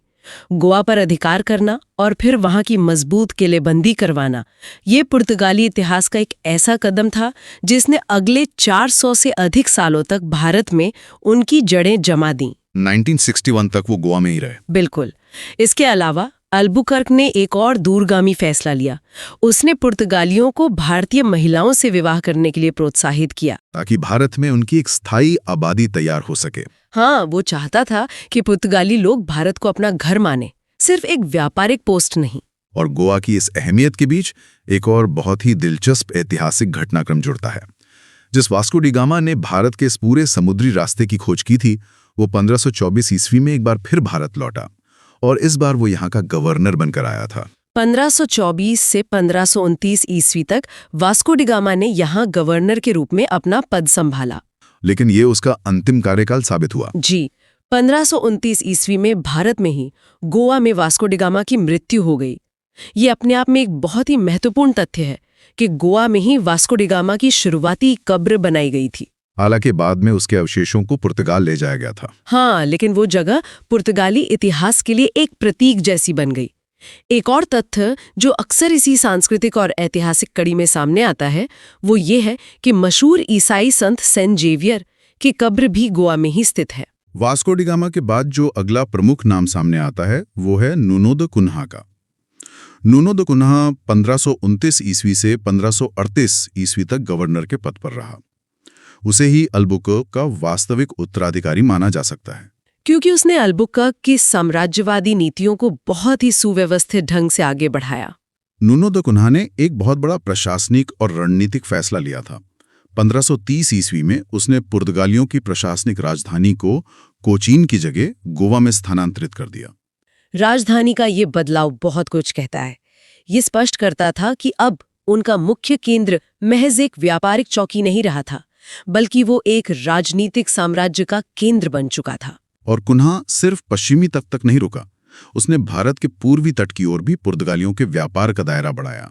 गोवा पर अधिकार करना और फिर वहां की मजबूत किलेबंदी करवाना, ये पुर्तगाली इतिहास का एक ऐसा कदम था जिसने अगले 400 से अधिक सालों तक भारत में उनकी जड़ें जमा दी। 1961 तक वो गोवा में ही रहे। बिल्कुल। इसके अलावा अल्बुकर्क ने एक और दूरगामी फैसला लिया। उसने पुर्तगालियों को भारतीय महिलाओं से विवाह करने के लिए प्रोत्साहित किया, ताकि भारत में उनकी एक स्थायी आबादी तैयार हो सके। हाँ, वो चाहता था कि पुर्तगाली लोग भारत को अपना घर माने, सिर्फ एक व्यापारिक पोस्ट नहीं। और गोवा की इस अहमियत के बीच एक और बहुत ही दिलचस्प ऐतिहासिक घटनाक्रम जुड़ता है। जिस वास्को डी गामा ने भारत के इस पूरे समुद्री रास्ते की खोज की थी, वो 1524 ईस्वी में एक बार फिर भारत लौटा, और इस बार वो यहाँ का गवर्नर बनकर आया था। 1524 से 1529 ईस्वी तक वास्को डी गामा ने यहाँ गवर्नर के रूप में अपना पद संभाला। लेकिन ये उसका अंतिम कार्यकाल साबित हुआ। जी। 1529 ईस्वी में भारत में ही गोवा में वास्को डी गामा की मृत्यु हो गई। ये अपने आप में एक बहुत ही महत्वपूर्ण तथ्य है कि गोवा में ही वास्को डी गामा की शुरुआती कब्र बनाई गई थी। हालांकि बाद में उसके अवशेषों को पुर्तगाल ले जाया गया था। हाँ, लेकिन वो जगह पुर्तगाली इतिहास के लिए एक प्रतीक जैसी बन गई। एक और तथ्य जो अक्सर इसी सांस्कृतिक और ऐतिहासिक कड़ी में सामने आता है, वो ये है कि मशहूर ईसाई संत सेंट जेवियर की कब्र भी गोवा में ही स्थित है। वास्को डी गामा के बाद जो अगला प्रमुख नाम सामने आता है वो है नुनो द कुन्हा का। नुनो द कुन्हा 1529 ईस्वी से 1538 ईस्वी तक गवर्नर के पद पर रहा। उसे ही अल्बुकर्क का वास्तविक उत्तराधिकारी माना जा सकता है, क्योंकि उसने अल्बुकर्क की साम्राज्यवादी नीतियों को बहुत ही सुव्यवस्थित ढंग से आगे बढ़ाया। नुनो द कुन्हा ने एक बहुत बड़ा प्रशासनिक और रणनीतिक फैसला लिया था। 1530 ईस्वी में उसने पुर्तगालियों की प्रशासनिक राजधानी को कोचीन की जगह गोवा में स्थानांतरित कर दिया। राजधानी का ये बदलाव बहुत कुछ कहता है। ये स्पष्ट करता था कि अब उनका मुख्य केंद्र महज एक व्यापारिक चौकी नहीं रहा था, बल्कि वो एक राजनीतिक साम्राज्य का केंद्र बन चुका था। और कुन्हा सिर्फ पश्चिमी तट तक नहीं रुका, उसने भारत के पूर्वी तट की ओर भी पुर्तगालियों के व्यापार का दायरा बढ़ाया।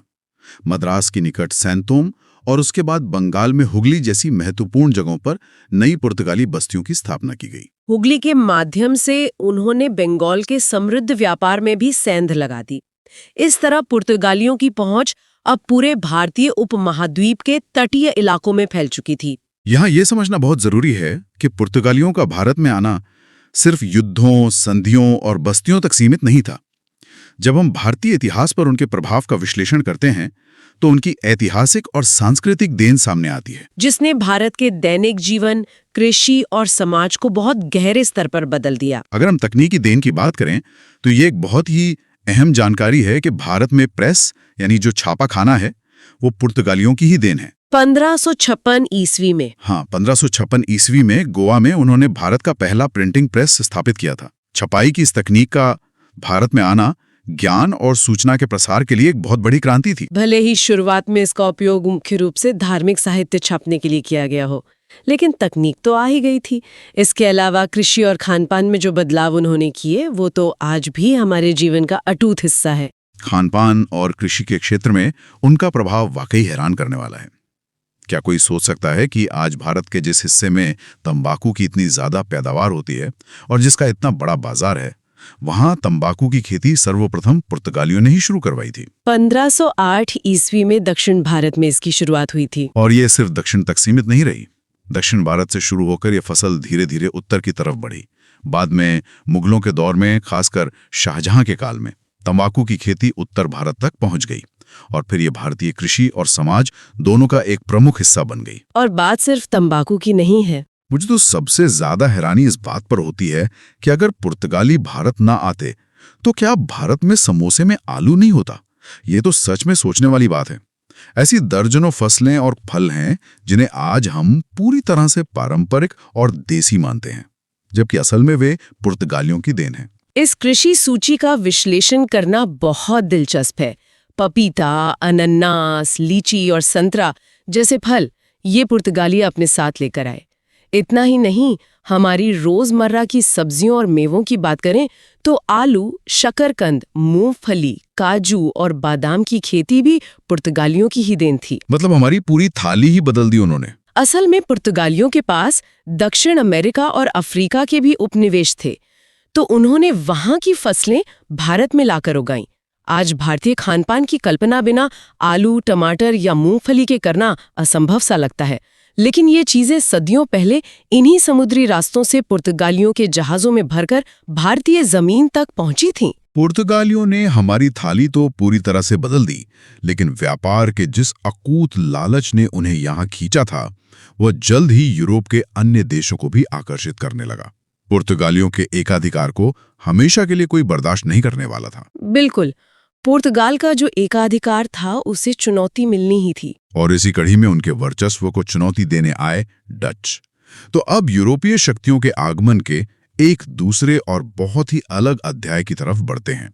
मद्रास के निकट सैंतोम और उसके बाद बंगाल में हुगली जैसी महत्वपूर्ण जगहों पर नई पुर्तगाली बस्तियों की स्थापना की गई। हुगली के माध्यम से उन्होंने बंगाल के समृद्ध व्यापार में भी सेंध लगा दी। इस तरह पुर्तगालियों की पहुंच अब पूरे भारतीय उपमहाद्वीप के तटीय इलाकों में फैल चुकी थी। यहाँ ये समझना बहुत जरूरी है कि पुर्तगालियों का भारत में आना सिर्फ युद्धों, संधियों और बस्तियों तक सीमित नहीं था। जब हम भारतीय इतिहास पर उनके प्रभाव का विश्लेषण करते हैं तो उनकी ऐतिहासिक और सांस्कृतिक देन सामने आती है, जिसने भारत के दैनिक जीवन, कृषि और समाज को बहुत गहरे स्तर पर बदल दिया। अगर हम तकनीकी देन की बात करें तो ये एक बहुत ही अहम जानकारी है कि भारत में प्रेस यानी जो छापा खाना है वो पुर्तगालियों की ही देन है। 1556 ईस्वी में। हाँ, 1556 ईस्वी में गोवा में उन्होंने भारत का पहला प्रिंटिंग प्रेस स्थापित किया था। छपाई की इस तकनीक का भारत में आना ज्ञान और सूचना के प्रसार के लिए एक बहुत बड़ी क्रांति थी। भले ही शुरुआत में इसका उपयोग मुख्य रूप से धार्मिक साहित्य छापने के लिए किया गया हो, लेकिन तकनीक तो आ ही गई थी। इसके अलावा कृषि और खानपान में जो बदलाव उन्होंने किए वो तो आज भी हमारे जीवन का अटूट हिस्सा है। खानपान और कृषि के क्षेत्र में उनका प्रभाव वाकई हैरान करने वाला है। क्या कोई सोच सकता है कि आज भारत के जिस हिस्से में तंबाकू की इतनी ज्यादा पैदावार होती है और जिसका इतना बड़ा बाजार है, वहां तंबाकू की खेती सर्वप्रथम पुर्तगालियों ने ही शुरू करवाई थी। 1508 ईस्वी में दक्षिण भारत में इसकी शुरुआत हुई थी। और ये सिर्फ दक्षिण तक सीमित नहीं रही। दक्षिण भारत से शुरू होकर ये फसल धीरे धीरे उत्तर की तरफ बढ़ी। बाद में मुगलों के दौर में, खासकर शाहजहां के काल में, तंबाकू की खेती उत्तर भारत तक पहुंच गई और फिर ये भारतीय कृषि और समाज दोनों का एक प्रमुख हिस्सा बन गई। और बात सिर्फ तंबाकू की नहीं है। मुझे तो सबसे ज्यादा हैरानी इस बात पर होती है कि अगर पुर्तगाली भारत ना आते तो क्या भारत में समोसे में आलू नहीं होता? ये तो सच में सोचने वाली बात है। ऐसी दर्जनों फसलें और फल हैं जिन्हें आज हम पूरी तरह से पारंपरिक और देसी मानते हैं, जबकि असल में वे पुर्तगालियों की देन है। इस कृषि सूची का विश्लेषण करना बहुत दिलचस्प है। पपीता, अनन्नास, लीची और संतरा जैसे फल ये पुर्तगाली अपने साथ लेकर आए। इतना ही नहीं, हमारी रोजमर्रा की सब्जियों और मेवों की बात करें तो आलू, शकरकंद, मूंगफली, काजू और बादाम की खेती भी पुर्तगालियों की ही देन थी। मतलब हमारी पूरी थाली ही बदल दी उन्होंने। असल में पुर्तगालियों के पास दक्षिण अमेरिका और अफ्रीका के भी उपनिवेश थे, तो उन्होंने वहां की फसलें भारत में लाकर उगाईं। आज भारतीय खानपान की कल्पना बिना आलू, टमाटर या मूंगफली के करना असंभव सा लगता है, लेकिन ये चीजें सदियों पहले इन्हीं समुद्री रास्तों से पुर्तगालियों के जहाजों में भरकर भारतीय जमीन तक पहुंची थीं। पुर्तगालियों ने हमारी थाली तो पूरी तरह से बदल दी, लेकिन व्यापार के जिस अकूत लालच ने उन्हें यहाँ खींचा था, वह जल्द ही यूरोप के अन्य देशों को भी आकर्षित करने लगा। पुर्तगालियों के एकाधिकार को हमेशा के लिए कोई बर्दाश्त नहीं करने वाला था। बिल्कुल, पुर्तगाल का जो एकाधिकार था उसे चुनौती मिलनी ही थी। और इसी कड़ी में उनके वर्चस्व को चुनौती देने आए डच। तो अब यूरोपीय शक्तियों के आगमन के एक दूसरे और बहुत ही अलग अध्याय की तरफ बढ़ते हैं।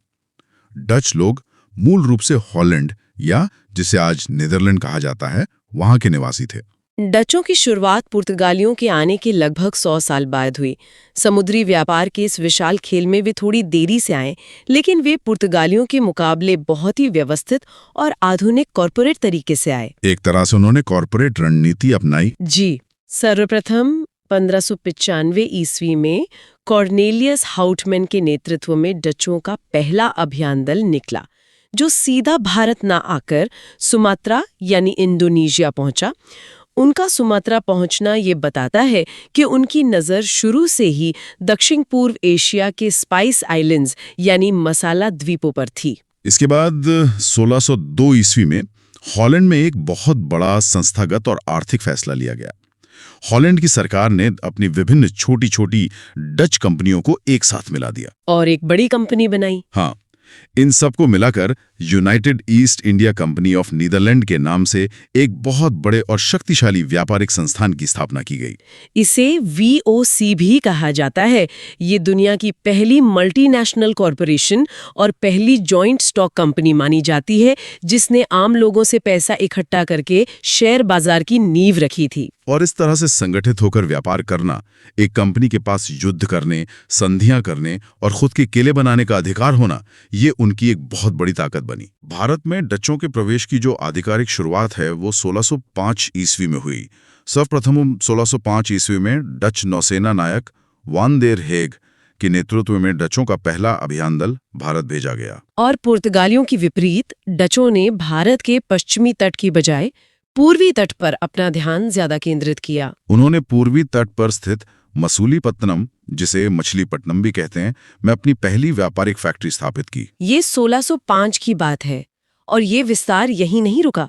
डच लोग मूल रूप से हॉलैंड, या जिसे आज नीदरलैंड कहा जाता है, वहां के निवासी थे। डचों की शुरुआत पुर्तगालियों के आने के लगभग 100 साल बाद हुई। समुद्री व्यापार के इस विशाल खेल में वे थोड़ी देरी से आए, लेकिन वे पुर्तगालियों के मुकाबले बहुत ही व्यवस्थित और आधुनिक कॉरपोरेट तरीके से आए। एक तरह से उन्होंने कॉरपोरेट रणनीति अपनाई। जी, सर्वप्रथम 1595 ईस्वी में कॉर्नेलियस हाउटमैन के नेतृत्व में डचों का पहला अभियान दल निकला, जो सीधा भारत ना आकर सुमात्रा यानी इंडोनेशिया पहुंचा। उनका सुमात्रा पहुंचना ये बताता है कि उनकी नज़र शुरू से ही दक्षिण पूर्व एशिया के स्पाइस आइलैंड्स यानी मसाला द्वीपों पर थी। इसके बाद 1602 ईस्वी में हॉलैंड में एक बहुत बड़ा संस्थागत और आर्थिक फैसला लिया गया। हॉलैंड की सरकार ने अपनी विभिन्न छोटी छोटी डच कंपनियों को एक साथ मिला दिया और एक बड़ी कंपनी बनाई। हाँ, इन सबको मिलाकर United East India Company of Netherland के नाम से एक बहुत बड़े और शक्तिशाली व्यापारिक संस्थान की स्थापना की गई। इसे VOC भी कहा जाता है। ये दुनिया की पहली मल्टीनेशनल कॉरपोरेशन और पहली जॉइंट स्टॉक कंपनी मानी जाती है, जिसने आम लोगों से पैसा इकट्ठा करके शेयर बाजार की नींव रखी थी। और इस तरह से संगठित होकर व्यापार करना, एक कंपनी के पास युद्ध करने, संधियां करने और खुद के किले बनाने का अधिकार होना, ये उनकी एक बहुत बड़ी ताकत बनी। भारत में डचों के प्रवेश की जो आधिकारिक शुरुआत है वो 1605 ईस्वी में हुई। सर्वप्रथम 1605 ईस्वी में डच नौसेना नायक वान देर हेग के नेतृत्व में डचों का पहला अभियान दल भारत भेजा गया। और पुर्तगालियों की विपरीत डचों ने भारत के पश्चिमी तट की बजाय पूर्वी तट पर अपना ध्यान ज्यादा केंद्रित किया। उन्होंने पूर्वी तट पर स्थित मसूलीपट्टनम, जिसे मछलीपट्टनम भी कहते हैं, में अपनी पहली व्यापारिक फैक्ट्री स्थापित की। ये 1605 की बात है और ये विस्तार यहीं नहीं रुका।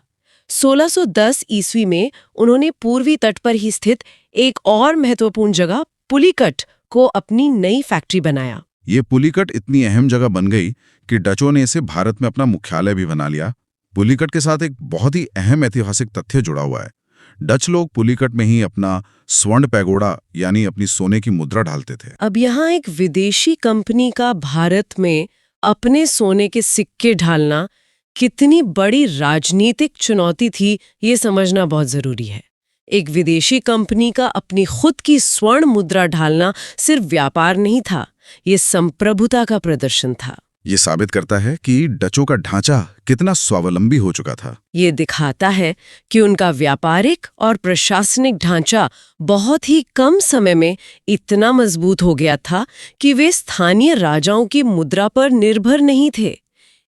1610 ईस्वी में उन्होंने पूर्वी तट पर ही स्थित एक और महत्वपूर्ण जगह पुलिकट को अपनी नई फैक्ट्री बनाया। ये पुलिकट इतनी अहम जगह बन गई कि डचों ने इसे भारत में अपना मुख्यालय भी बना लिया। पुलिकट के साथ एक बहुत ही अहम ऐतिहासिक तथ्य जुड़ा हुआ है। डच लोग पुलिकट में ही अपना स्वर्ण पैगोडा यानी अपनी सोने की मुद्रा ढालते थे। अब यहाँ एक विदेशी कंपनी का भारत में अपने सोने के सिक्के ढालना कितनी बड़ी राजनीतिक चुनौती थी, ये समझना बहुत जरूरी है। एक विदेशी कंपनी का अपनी खुद की स्वर्ण मुद्रा ढालना सिर्फ व्यापार नहीं था, ये संप्रभुता का प्रदर्शन था। ये साबित करता है कि डचों का ढांचा कितना स्वावलंबी हो चुका था। ये दिखाता है कि उनका व्यापारिक और प्रशासनिक ढांचा बहुत ही कम समय में इतना मजबूत हो गया था कि वे स्थानीय राजाओं की मुद्रा पर निर्भर नहीं थे।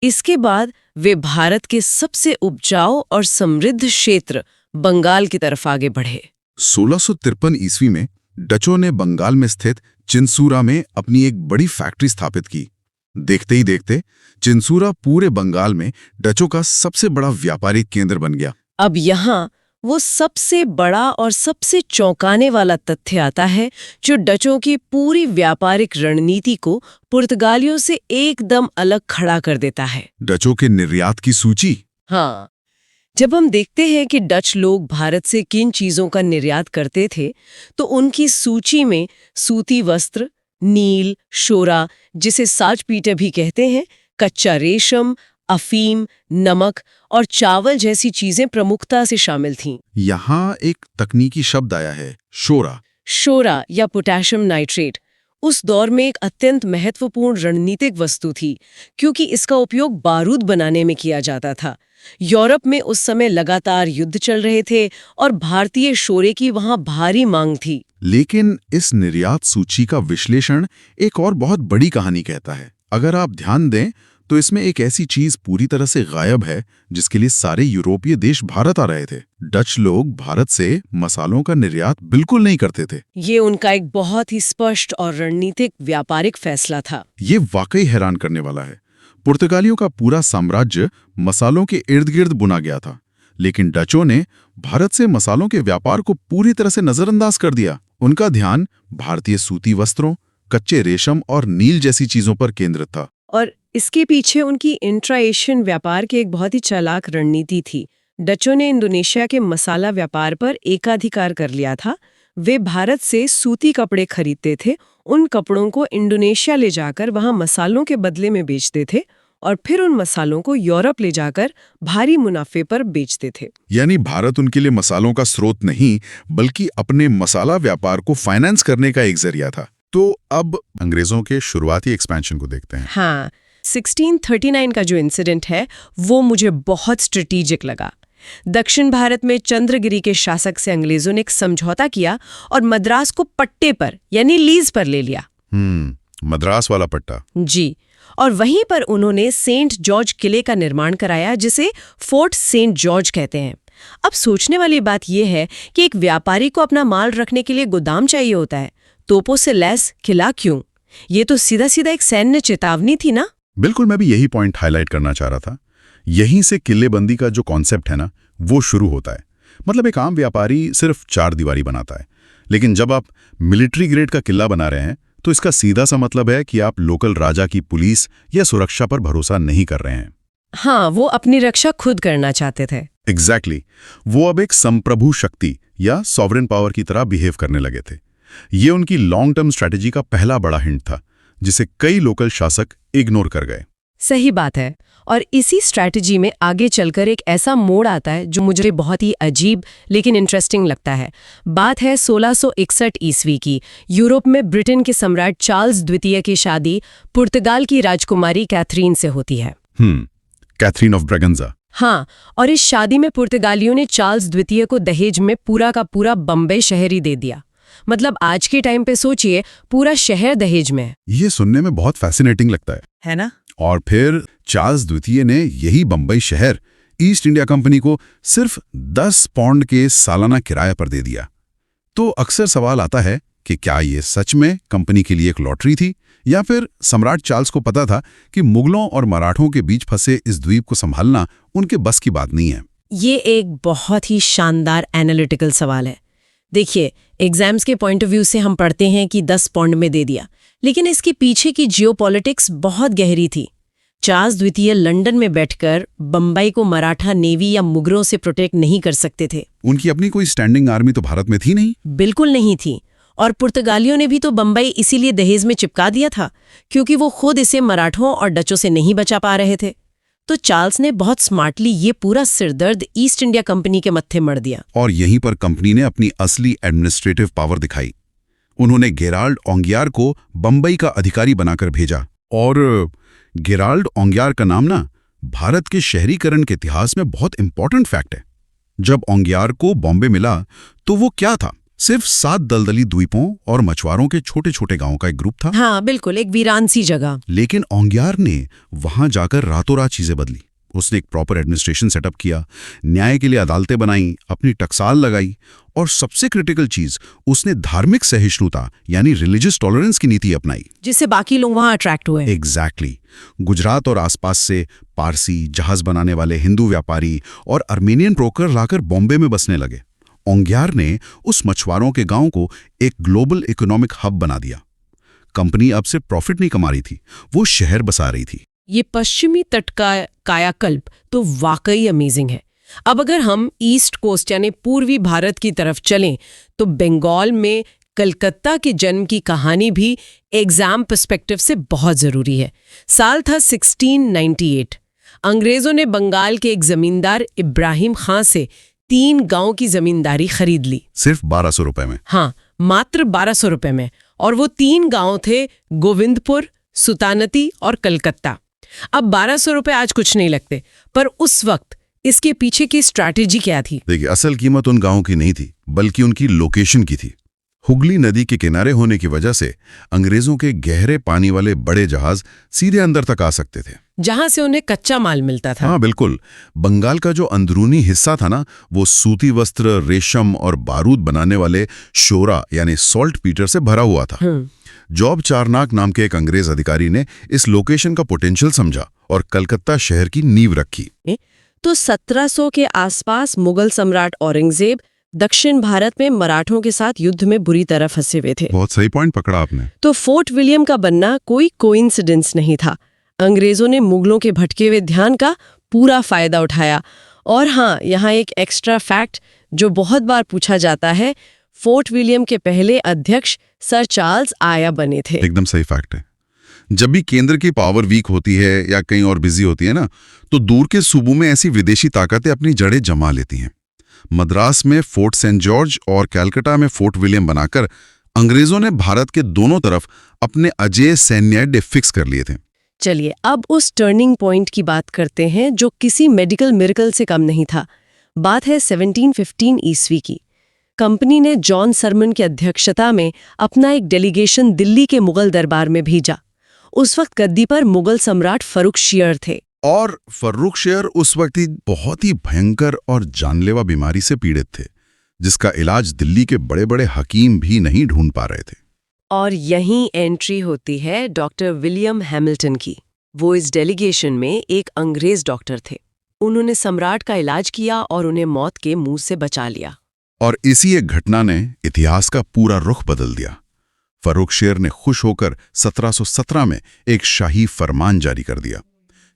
इसके बाद वे भारत के सबसे उपजाऊ और समृद्ध क्षेत्र बंगाल की तरफ आगे बढ़े। 1653 ईस्वी में डचों ने बंगाल में स्थित चिंसूरा में अपनी एक बड़ी फैक्ट्री स्थापित की। देखते ही देखते चिंसूरा पूरे बंगाल में डचों का सबसे बड़ा व्यापारिक केंद्र बन गया। अब यहाँ वो सबसे बड़ा और सबसे चौंकाने वाला तथ्य आता है जो डचों की पूरी व्यापारिक रणनीति को पुर्तगालियों से एकदम अलग खड़ा कर देता है। डचों के निर्यात की सूची। हाँ, जब हम देखते हैं कि डच लोग भारत से किन चीजों का निर्यात करते थे, तो उनकी सूची में सूती वस्त्र, नील, शोरा, जिसे साजपीटे भी कहते हैं, कच्चा रेशम, अफीम, नमक और चावल जैसी चीजें प्रमुखता से शामिल थीं। यहाँ एक तकनीकी शब्द आया है, शोरा। शोरा या पोटेशियम नाइट्रेट उस दौर में एक अत्यंत महत्वपूर्ण रणनीतिक वस्तु थी, क्योंकि इसका उपयोग बारूद बनाने में किया जाता था। यूरोप में उस समय लगातार युद्ध चल रहे थे और भारतीय शोरे की वहां भारी मांग थी। लेकिन इस निर्यात सूची का विश्लेषण एक और बहुत बड़ी कहानी कहता है। अगर आप ध्यान दें तो इसमें एक ऐसी चीज पूरी तरह से गायब है जिसके लिए सारे यूरोपीय देश भारत आ रहे थे। डच लोग भारत से मसालों का निर्यात बिल्कुल नहीं करते थे। ये उनका एक बहुत ही स्पष्ट और रणनीतिक व्यापारिक फैसला था। ये वाकई हैरान करने वाला है। पुर्तगालियों का पूरा साम्राज्य मसालों के इर्द गिर्द बुना गया था, लेकिन डचों ने भारत से मसालों के व्यापार को पूरी तरह से नजरअंदाज कर दिया। उनका ध्यान भारतीय सूती वस्त्रों, कच्चे रेशम और नील जैसी चीजों पर केंद्रित था। और इसके पीछे उनकी इंट्रा एशियन व्यापार की एक बहुत ही चालाक रणनीति थी। डचों ने इंडोनेशिया के मसाला व्यापार पर एकाधिकार कर लिया था। वे भारत से सूती कपड़े खरीदते थे, उन कपड़ों को इंडोनेशिया ले जाकर वहां मसालों के बदले में बेचते थे और फिर उन मसालों को यूरोप ले जाकर भारी मुनाफे पर बेचते थे। यानी भारत उनके लिए मसालों का स्रोत नहीं, बल्कि अपने मसाला व्यापार को फाइनेंस करने का एक जरिया था। तो अब अंग्रेजों के शुरुआती एक्सपेंशन को देखते हैं। हाँ, 1639 का जो इंसिडेंट है वो मुझे बहुत स्ट्रेटेजिक लगा। दक्षिण भारत में चंद्रगिरी के शासक से अंग्रेजों ने एक समझौता किया और मद्रास को पट्टे पर यानी लीज पर ले लिया। मद्रास वाला पट्टा। जी, और वहीं पर उन्होंने सेंट जॉर्ज किले का निर्माण कराया, जिसे फोर्ट सेंट जॉर्ज कहते हैं। अब सोचने वाली बात यह है कि एक व्यापारी को अपना माल रखने के लिए गोदाम चाहिए होता है, तोपों से लैस किला क्यों? ये तो सीधा सीधा एक सैन्य चेतावनी थी ना। बिल्कुल, मैं भी यही पॉइंट हाईलाइट करना चाह रहा था। यहीं से किलेबंदी का जो कॉन्सेप्ट है ना, वो शुरू होता है। मतलब एक आम व्यापारी सिर्फ चार दीवारी बनाता है, लेकिन जब आप मिलिट्री ग्रेड का किला बना रहे हैं तो इसका सीधा सा मतलब है कि आप लोकल राजा की पुलिस या सुरक्षा पर भरोसा नहीं कर रहे हैं। हाँ, वो अपनी रक्षा खुद करना चाहते थे। एग्जैक्टली, वो अब एक संप्रभु शक्ति या सॉवरेन पावर की तरह बिहेव करने लगे थे। ये उनकी लॉन्ग टर्म स्ट्रेटेजी का पहला बड़ा हिंट था, जिसे कई लोकल शासक इग्नोर कर गए। सही बात है। और इसी स्ट्रैटेजी में आगे चलकर एक ऐसा मोड़ आता है जो मुझे बहुत ही अजीब लेकिन इंटरेस्टिंग लगता है। बात है 1661 ईस्वी की। यूरोप में ब्रिटेन के सम्राट चार्ल्स द्वितीय की शादी पुर्तगाल की राजकुमारी कैथरीन से होती है। Catherine of Braganza. हाँ, और इस शादी में पुर्तगालियों ने चार्ल्स द्वितीय को दहेज में पूरा का पूरा बम्बई शहर ही दे दिया। मतलब आज के टाइम पे सोचिए, पूरा शहर दहेज में है। ये सुनने में बहुत फैसिनेटिंग लगता है ना? और फिर चार्ल्स द्वितीय ने यही बम्बई शहर ईस्ट इंडिया कंपनी को सिर्फ 10 पाउंड के सालाना किराए पर दे दिया। तो अक्सर सवाल आता है कि क्या ये सच में कंपनी के लिए एक लॉटरी थी, या फिर सम्राट चार्ल्स को पता था कि मुगलों और मराठों के बीच फंसे इस द्वीप को संभालना उनके बस की बात नहीं है। ये एक बहुत ही शानदार एनालिटिकल सवाल है। देखिए, एग्जाम्स के पॉइंट ऑफ व्यू से हम पढ़ते हैं कि 10 पाउंड में दे दिया, लेकिन इसके पीछे की जियोपॉलिटिक्स बहुत गहरी थी। चार्ल्स द्वितीय लंदन में बैठकर बम्बई को मराठा नेवी या मुगलों से प्रोटेक्ट नहीं कर सकते थे। उनकी अपनी कोई स्टैंडिंग आर्मी तो भारत में थी नहीं। बिल्कुल नहीं थी। और पुर्तगालियों ने भी तो बम्बई इसीलिए दहेज में चिपका दिया था, क्योंकि वो खुद इसे मराठों और डचों से नहीं बचा पा रहे थे। तो चार्ल्स ने बहुत स्मार्टली ये पूरा सिरदर्द ईस्ट इंडिया कंपनी के मत्थे मढ़ दिया। और यहीं पर कंपनी ने अपनी असली एडमिनिस्ट्रेटिव पावर दिखाई। उन्होंने गेराल्ड ओंगियार को बम्बई का अधिकारी बनाकर भेजा, और गेराल्ड ओंग्यार का नाम ना भारत के शहरीकरण के इतिहास में बहुत इंपॉर्टेंट फैक्ट है। जब ओंग्यार को बॉम्बे मिला तो वो क्या था? सिर्फ 7 दलदली द्वीपों और मछुआरों के छोटे छोटे गांवों का एक ग्रुप था। हाँ बिल्कुल, एक वीरान सी जगह। लेकिन ओंग्यार ने वहां जाकर रातों रात चीजें बदली। उसने एक प्रॉपर एडमिनिस्ट्रेशन सेटअप किया, न्याय के लिए अदालतें बनाई, अपनी टकसाल लगाई और सबसे क्रिटिकल चीज, उसने धार्मिक सहिष्णुता यानी रिलीजियस टॉलरेंस की नीति अपनाई, जिससे बाकी लोग वहां अट्रैक्ट हुए। एग्जैक्टली। गुजरात और आसपास से पारसी, जहाज बनाने वाले हिंदू व्यापारी और अर्मेनियन ब्रोकर लाकर बॉम्बे में बसने लगे। ओंग्यार ने उस मछुआरों के गांव को एक ग्लोबल इकोनॉमिक हब बना दिया। कंपनी अब सिर्फ प्रॉफिट नहीं कमा रही थी, वो शहर बसा रही थी। ये पश्चिमी तट का कायाकल्प तो वाकई अमेजिंग है। अब अगर हम ईस्ट कोस्ट यानी पूर्वी भारत की तरफ चलें तो बंगाल में कलकत्ता के जन्म की कहानी भी एग्जाम पर्सपेक्टिव से बहुत जरूरी है। साल था 1698। अंग्रेजों ने बंगाल के एक जमींदार इब्राहिम खां से 3 गांव की जमींदारी खरीद ली। सिर्फ 1200 रुपए में। हाँ, मात्र 1200 रुपए में। और वो 3 गांव थे गोविंदपुर, सुतानती और कलकत्ता। अब 1200 रुपए आज कुछ नहीं लगते, पर उस वक्त इसके पीछे की स्ट्रैटेजी क्या थी? देखिए, असल कीमत उन गांवों की नहीं थी, बल्कि उनकी लोकेशन की थी। हुगली नदी के किनारे होने की वजह से अंग्रेजों के गहरे पानी वाले बड़े जहाज सीधे अंदर तक आ सकते थे, जहां से उन्हें कच्चा माल मिलता था। हाँ बिल्कुल। बंगाल का जो अंदरूनी हिस्सा था ना, वो सूती वस्त्र, रेशम और बारूद बनाने वाले शोरा यानी सॉल्ट पीटर से भरा हुआ था। जॉब चारनाक नाम के एक अंग्रेज अधिकारी ने इस लोकेशन का पोटेंशियल समझा और कलकत्ता शहर की नींव रखी। तो 1700 के आसपास मुगल सम्राट औरंगजेब दक्षिण भारत में मराठों के साथ युद्ध में बुरी तरह फंसे हुए थे। बहुत सही पॉइंट पकड़ा आपने। तो फोर्ट विलियम का बनना कोई कोइंसिडेंस नहीं था। अंग्रेजों ने मुगलों के भटके हुए ध्यान का पूरा फायदा उठाया। और हाँ, यहाँ एक एक्स्ट्रा फैक्ट जो बहुत बार पूछा जाता है, फोर्ट विलियम के पहले अध्यक्ष सर चार्ल्स आया बने थे। एकदम सही फैक्ट है। जब भी केंद्र की पावर वीक होती है या कहीं और बिजी होती है ना, तो दूर के सूबों में ऐसी विदेशी ताकतें अपनी जड़ें जमा लेती हैं। मद्रास में फोर्ट सेंट जॉर्ज और कलकत्ता में फोर्ट विलियम बनाकर अंग्रेजों ने भारत के दोनों तरफ अपने अजेय सैन्य अड्डे फिक्स कर लिए थे। चलिए अब उस टर्निंग पॉइंट की बात करते हैं जो किसी मेडिकल मिरेकल से कम नहीं था। बात है 1715 ईस्वी की। कंपनी ने जॉन सरमन की अध्यक्षता में अपना एक डेलीगेशन दिल्ली के मुगल दरबार में भेजा। उस वक्त गद्दी पर मुगल सम्राट फर्रुखशियर थे। और फर्रुखशियर उस वक्त बहुत ही भयंकर और जानलेवा बीमारी से पीड़ित थे, जिसका इलाज दिल्ली के बड़े बड़े हकीम भी नहीं ढूंढ पा रहे थे। और यहीं एंट्री होती है डॉक्टर विलियम हैमिल्टन की। वो इस डेलीगेशन में एक अंग्रेज डॉक्टर थे। उन्होंने सम्राट का इलाज किया और उन्हें मौत के मुंह से बचा लिया। और इसी एक घटना ने इतिहास का पूरा रुख बदल दिया। फर्रुखशियर ने खुश होकर 1717 में एक शाही फरमान जारी कर दिया,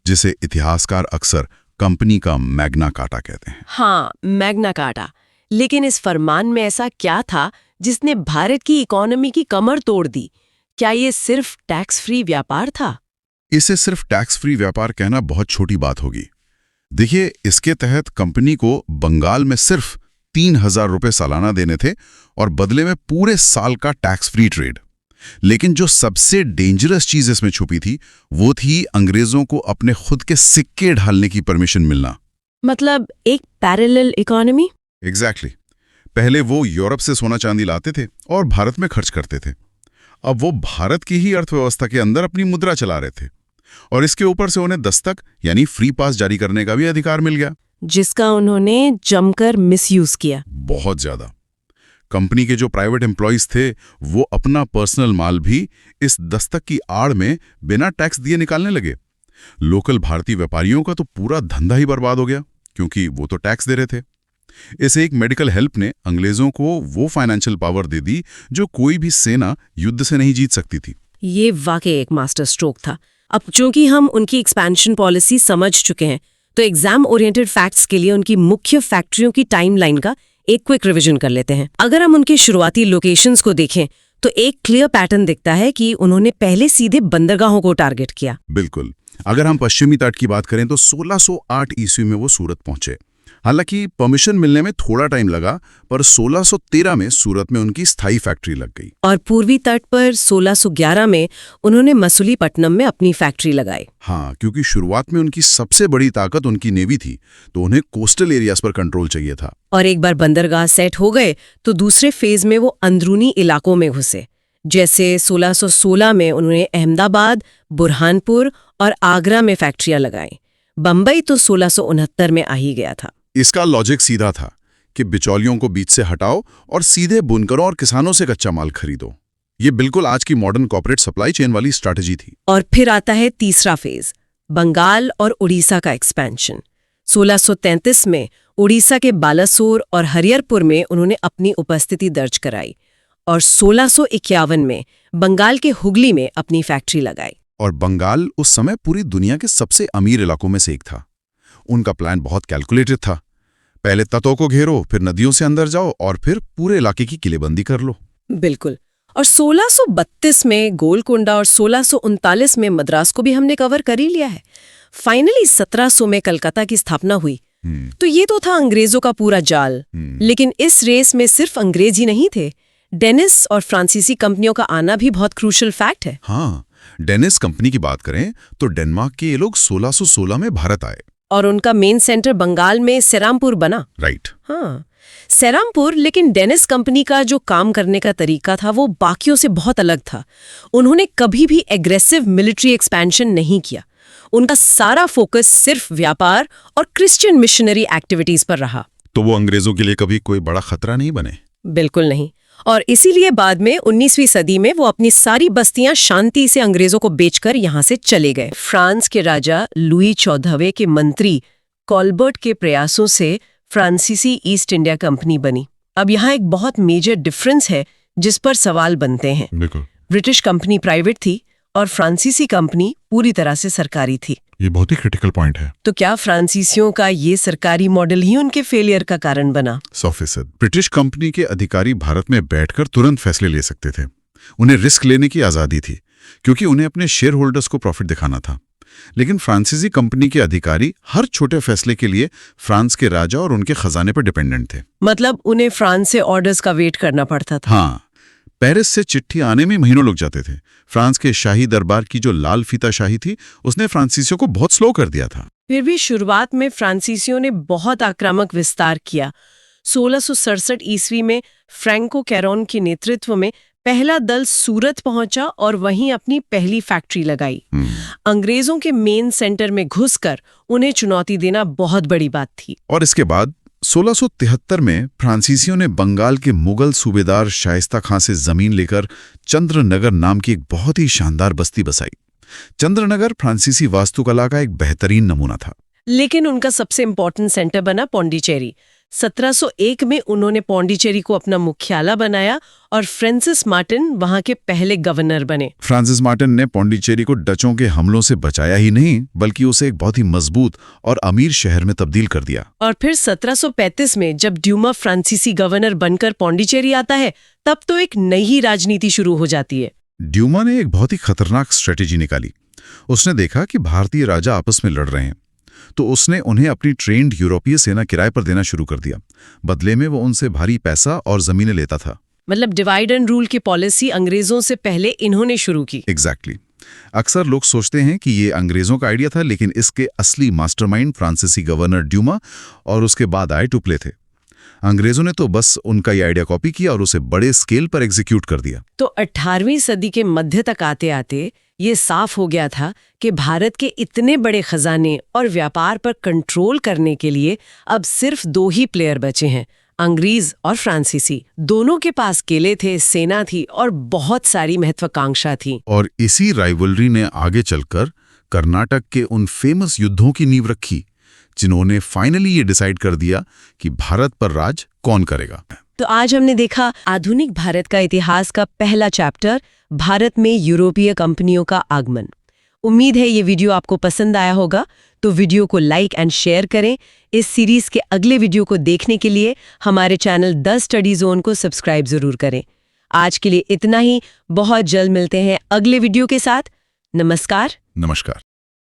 जिसे इतिहासकार अक्सर कंपनी का मैग्ना कार्टा कहते हैं। हाँ, मैग्ना कार्टा। लेकिन इस फरमान में ऐसा क्या था जिसने भारत की इकोनॉमी की कमर तोड़ दी? क्या ये सिर्फ टैक्स फ्री व्यापार था? इसे सिर्फ टैक्स फ्री व्यापार कहना बहुत छोटी बात होगी। देखिए, इसके तहत कंपनी को बंगाल में सिर्फ 3000 रुपए सालाना देने थे और बदले में पूरे साल का टैक्स फ्री ट्रेड। लेकिन जो सबसे डेंजरस चीज इसमें छुपी थी, वो थी अंग्रेजों को अपने खुद के सिक्के ढालने की परमिशन मिलना। मतलब एक पैरेलल इकोनॉमी? एग्जैक्टली। पहले वो यूरोप से सोना चांदी लाते थे और भारत में खर्च करते थे। अब वो भारत की ही अर्थव्यवस्था के अंदर अपनी मुद्रा चला रहे थे और इसके ऊपर से उन्हें दस्तक यानी फ्री पास जारी करने का भी अधिकार मिल गया, जिसका उन्होंने जमकर मिसयूज किया। बहुत ज्यादा। कंपनी के जो प्राइवेट एम्प्लॉइज थे, वो अपना पर्सनल माल भी इस दस्तक की आड़ में बिना टैक्स दिए निकालने लगे। लोकल भारतीय व्यापारियों का तो पूरा धंधा ही बर्बाद हो गया, क्योंकि वो तो टैक्स दे रहे थे। इसे एक मेडिकल हेल्प ने अंग्रेजों को वो फाइनेंशियल पावर दे दी जो कोई भी सेना युद्ध से नहीं जीत सकती थी। ये वाकई एक मास्टर स्ट्रोक था। अब चूंकि हम उनकी एक्सपेंशन पॉलिसी समझ चुके हैं, तो एग्जाम ओरिएंटेड फैक्ट्स के लिए उनकी मुख्य फैक्ट्रियों की टाइमलाइन का एक क्विक रिवीजन कर लेते हैं। अगर हम उनके शुरुआती लोकेशंस को देखें तो एक क्लियर पैटर्न दिखता है कि उन्होंने पहले सीधे बंदरगाहों को टारगेट किया। बिल्कुल। अगर हम पश्चिमी तट की बात करें तो 1608 ईस्वी में वो सूरत पहुंचे। हालांकि परमिशन मिलने में थोड़ा टाइम लगा, पर 1613 में सूरत में उनकी स्थायी फैक्ट्री लग गई। और पूर्वी तट पर 1611 में उन्होंने मसूलीपट्टनम में अपनी फैक्ट्री लगाई। हाँ, क्योंकि शुरुआत में उनकी सबसे बड़ी ताकत उनकी नेवी थी, तो उन्हें कोस्टल एरियाज पर कंट्रोल चाहिए था। और एक बार बंदरगाह सेट हो गए तो दूसरे फेज में वो अंदरूनी इलाकों में घुसे। जैसे 1616 में उन्होंने अहमदाबाद, बुरहानपुर और आगरा में फैक्ट्रियां लगाई। बम्बई तो 1669 में आ ही गया था। इसका लॉजिक सीधा था कि बिचौलियों को बीच से हटाओ और सीधे बुनकरों और किसानों से कच्चा माल खरीदो। ये बिल्कुल आज की मॉडर्न कॉर्पोरेट सप्लाई चेन वाली स्ट्रैटेजी थी। और फिर आता है तीसरा फेज, बंगाल और उड़ीसा का एक्सपेंशन। 1633 में उड़ीसा के बालासोर और हरिहरपुर में उन्होंने अपनी उपस्थिति दर्ज कराई और 1651 में बंगाल के हुगली में अपनी फैक्ट्री लगाई। और बंगाल उस समय पूरी दुनिया के सबसे अमीर इलाकों में से एक था। उनका प्लान बहुत कैलकुलेटेड था। पहले तटों को घेरो, फिर नदियों से अंदर जाओ और फिर पूरे इलाके की किलेबंदी कर लो। बिल्कुल। और 1632 में गोलकोंडा और 1639 में मद्रास को भी हमने कवर कर ही लिया है। फाइनली 1700 में कलकत्ता की स्थापना हुई। तो ये तो था अंग्रेजों का पूरा जाल। लेकिन इस रेस में सिर्फ अंग्रेज ही नहीं थे। डेनिस और फ्रांसीसी कंपनियों का आना भी बहुत क्रूशल फैक्ट है। हाँ, डेनिस कंपनी की बात करें तो डेनमार्क के ये लोग 1616 में भारत आए। और उनका मेन सेंटर बंगाल में सेरामपुर बना। राइट। हाँ, सेरामपुर। लेकिन डेनिस कंपनी का जो काम करने का तरीका था वो बाकियों से बहुत अलग था। उन्होंने कभी भी एग्रेसिव मिलिट्री एक्सपेंशन नहीं किया। उनका सारा फोकस सिर्फ व्यापार और क्रिश्चियन मिशनरी एक्टिविटीज पर रहा। तो वो अंग्रेजों के लिए कभी कोई बड़ा खतरा नहीं बने? बिल्कुल नहीं। और इसीलिए बाद में 19वीं सदी में वो अपनी सारी बस्तियां शांति से अंग्रेजों को बेचकर यहां से चले गए। फ्रांस के राजा लुई 14वें के मंत्री कॉल्बर्ट के प्रयासों से फ्रांसीसी ईस्ट इंडिया कंपनी बनी। अब यहाँ एक बहुत मेजर डिफरेंस है जिस पर सवाल बनते हैं। बिल्कुल। ब्रिटिश कंपनी प्राइवेट थी और फ्रांसीसी कंपनी पूरी तरह से सरकारी थी। ये बहुत ही क्रिटिकल पॉइंट है। तो क्या फ्रांसीसियों का ये सरकारी मॉडल ही उनके फेलियर का कारण बना? 100%। ब्रिटिश कंपनी के अधिकारी भारत में बैठकर तुरंत फैसले ले सकते थे। उन्हें रिस्क लेने की आज़ादी थी क्योंकि उन्हें अपने शेयर होल्डर्स को प्रॉफिट दिखाना था। लेकिन फ्रांसीसी कंपनी के अधिकारी हर छोटे फैसले के लिए फ्रांस के राजा और उनके खजाने पर डिपेंडेंट थे। मतलब उन्हें फ्रांस से ऑर्डर्स का वेट करना पड़ता था। हाँ, पेरिस से चिट्ठी आने में महीनों लग जाते थे। फ्रांस के शाही दरबार की जो लाल फीता शाही थी उसने फ्रांसीसियों को बहुत स्लो कर दिया था। फिर भी शुरुआत में फ्रांसीसियों ने बहुत आक्रामक विस्तार किया। 1667 ईस्वी में फ्रैंको कैरोन के नेतृत्व में पहला दल सूरत पहुंचा और वहीं अपनी पहली फैक्ट्री लगाई। अंग्रेजों के मेन सेंटर में घुसकर उन्हें चुनौती देना बहुत बड़ी बात थी। और इसके बाद 1673 में फ्रांसीसियों ने बंगाल के मुगल सूबेदार शाइस्ता खां से जमीन लेकर चंद्रनगर नाम की एक बहुत ही शानदार बस्ती बसाई। चंद्रनगर फ्रांसीसी वास्तुकला का एक बेहतरीन नमूना था। लेकिन उनका सबसे इम्पोर्टेंट सेंटर बना पौंडीचेरी। 1701 में उन्होंने पौंडीचेरी को अपना मुख्यालय बनाया और फ्रांसिस मार्टिन वहां के पहले गवर्नर बने। फ्रांसिस मार्टिन ने पौंडीचेरी को डचों के हमलों से बचाया ही नहीं, बल्कि उसे एक बहुत ही मजबूत और अमीर शहर में तब्दील कर दिया। और फिर 1735 में जब ड्यूमा फ्रांसीसी गवर्नर बनकर पौंडीचेरी आता है, तब तो एक नई राजनीति शुरू हो जाती है। ड्यूमा ने एक बहुत ही खतरनाक स्ट्रेटेजी निकाली। उसने देखा कि भारतीय राजा आपस में लड़ रहे हैं, तो उसने उन्हें अपनी ट्रेंड यूरोपीय सेना किराए पर देना शुरू कर दिया। बदले में वो उनसे भारी पैसा और जमीनें लेता था। मतलब डिवाइड एंड रूल की पॉलिसी अंग्रेजों से पहले इन्होंने शुरू की। एग्जैक्टली। अक्सर लोग सोचते हैं कि ये अंग्रेजों का आइडिया था, लेकिन इसके असली मास्टरमाइंड फ्रांसीसी गवर्नर ड्यूमा और उसके बाद आए टुपले थे। अंग्रेजों ने तो बस उनका ये आइडिया कॉपी किया और उसे बड़े स्केल पर एग्जीक्यूट कर दिया। तो 18वीं सदी के मध्य तक आते आते ये साफ हो गया था कि भारत के इतने बड़े खजाने और व्यापार पर कंट्रोल करने के लिए अब सिर्फ दो ही प्लेयर बचे हैं, अंग्रेज और फ्रांसीसी। दोनों के पास किले थे, सेना थी और बहुत सारी महत्वाकांक्षा थी। और इसी राइवलरी ने आगे चलकर कर्नाटक के उन फेमस युद्धों की नींव रखी, जिन्होंने फाइनली ये डिसाइड कर दिया कि भारत पर राज कौन करेगा। तो आज हमने देखा आधुनिक भारत का इतिहास का पहला चैप्टर, भारत में यूरोपीय कंपनियों का आगमन। उम्मीद है ये वीडियो आपको पसंद आया होगा, तो वीडियो को लाइक एंड शेयर करें। इस सीरीज के अगले वीडियो को देखने के लिए हमारे चैनल द स्टडी जोन को सब्सक्राइब जरूर करें। आज के लिए इतना ही, बहुत जल्द मिलते हैं अगले वीडियो के साथ। नमस्कार।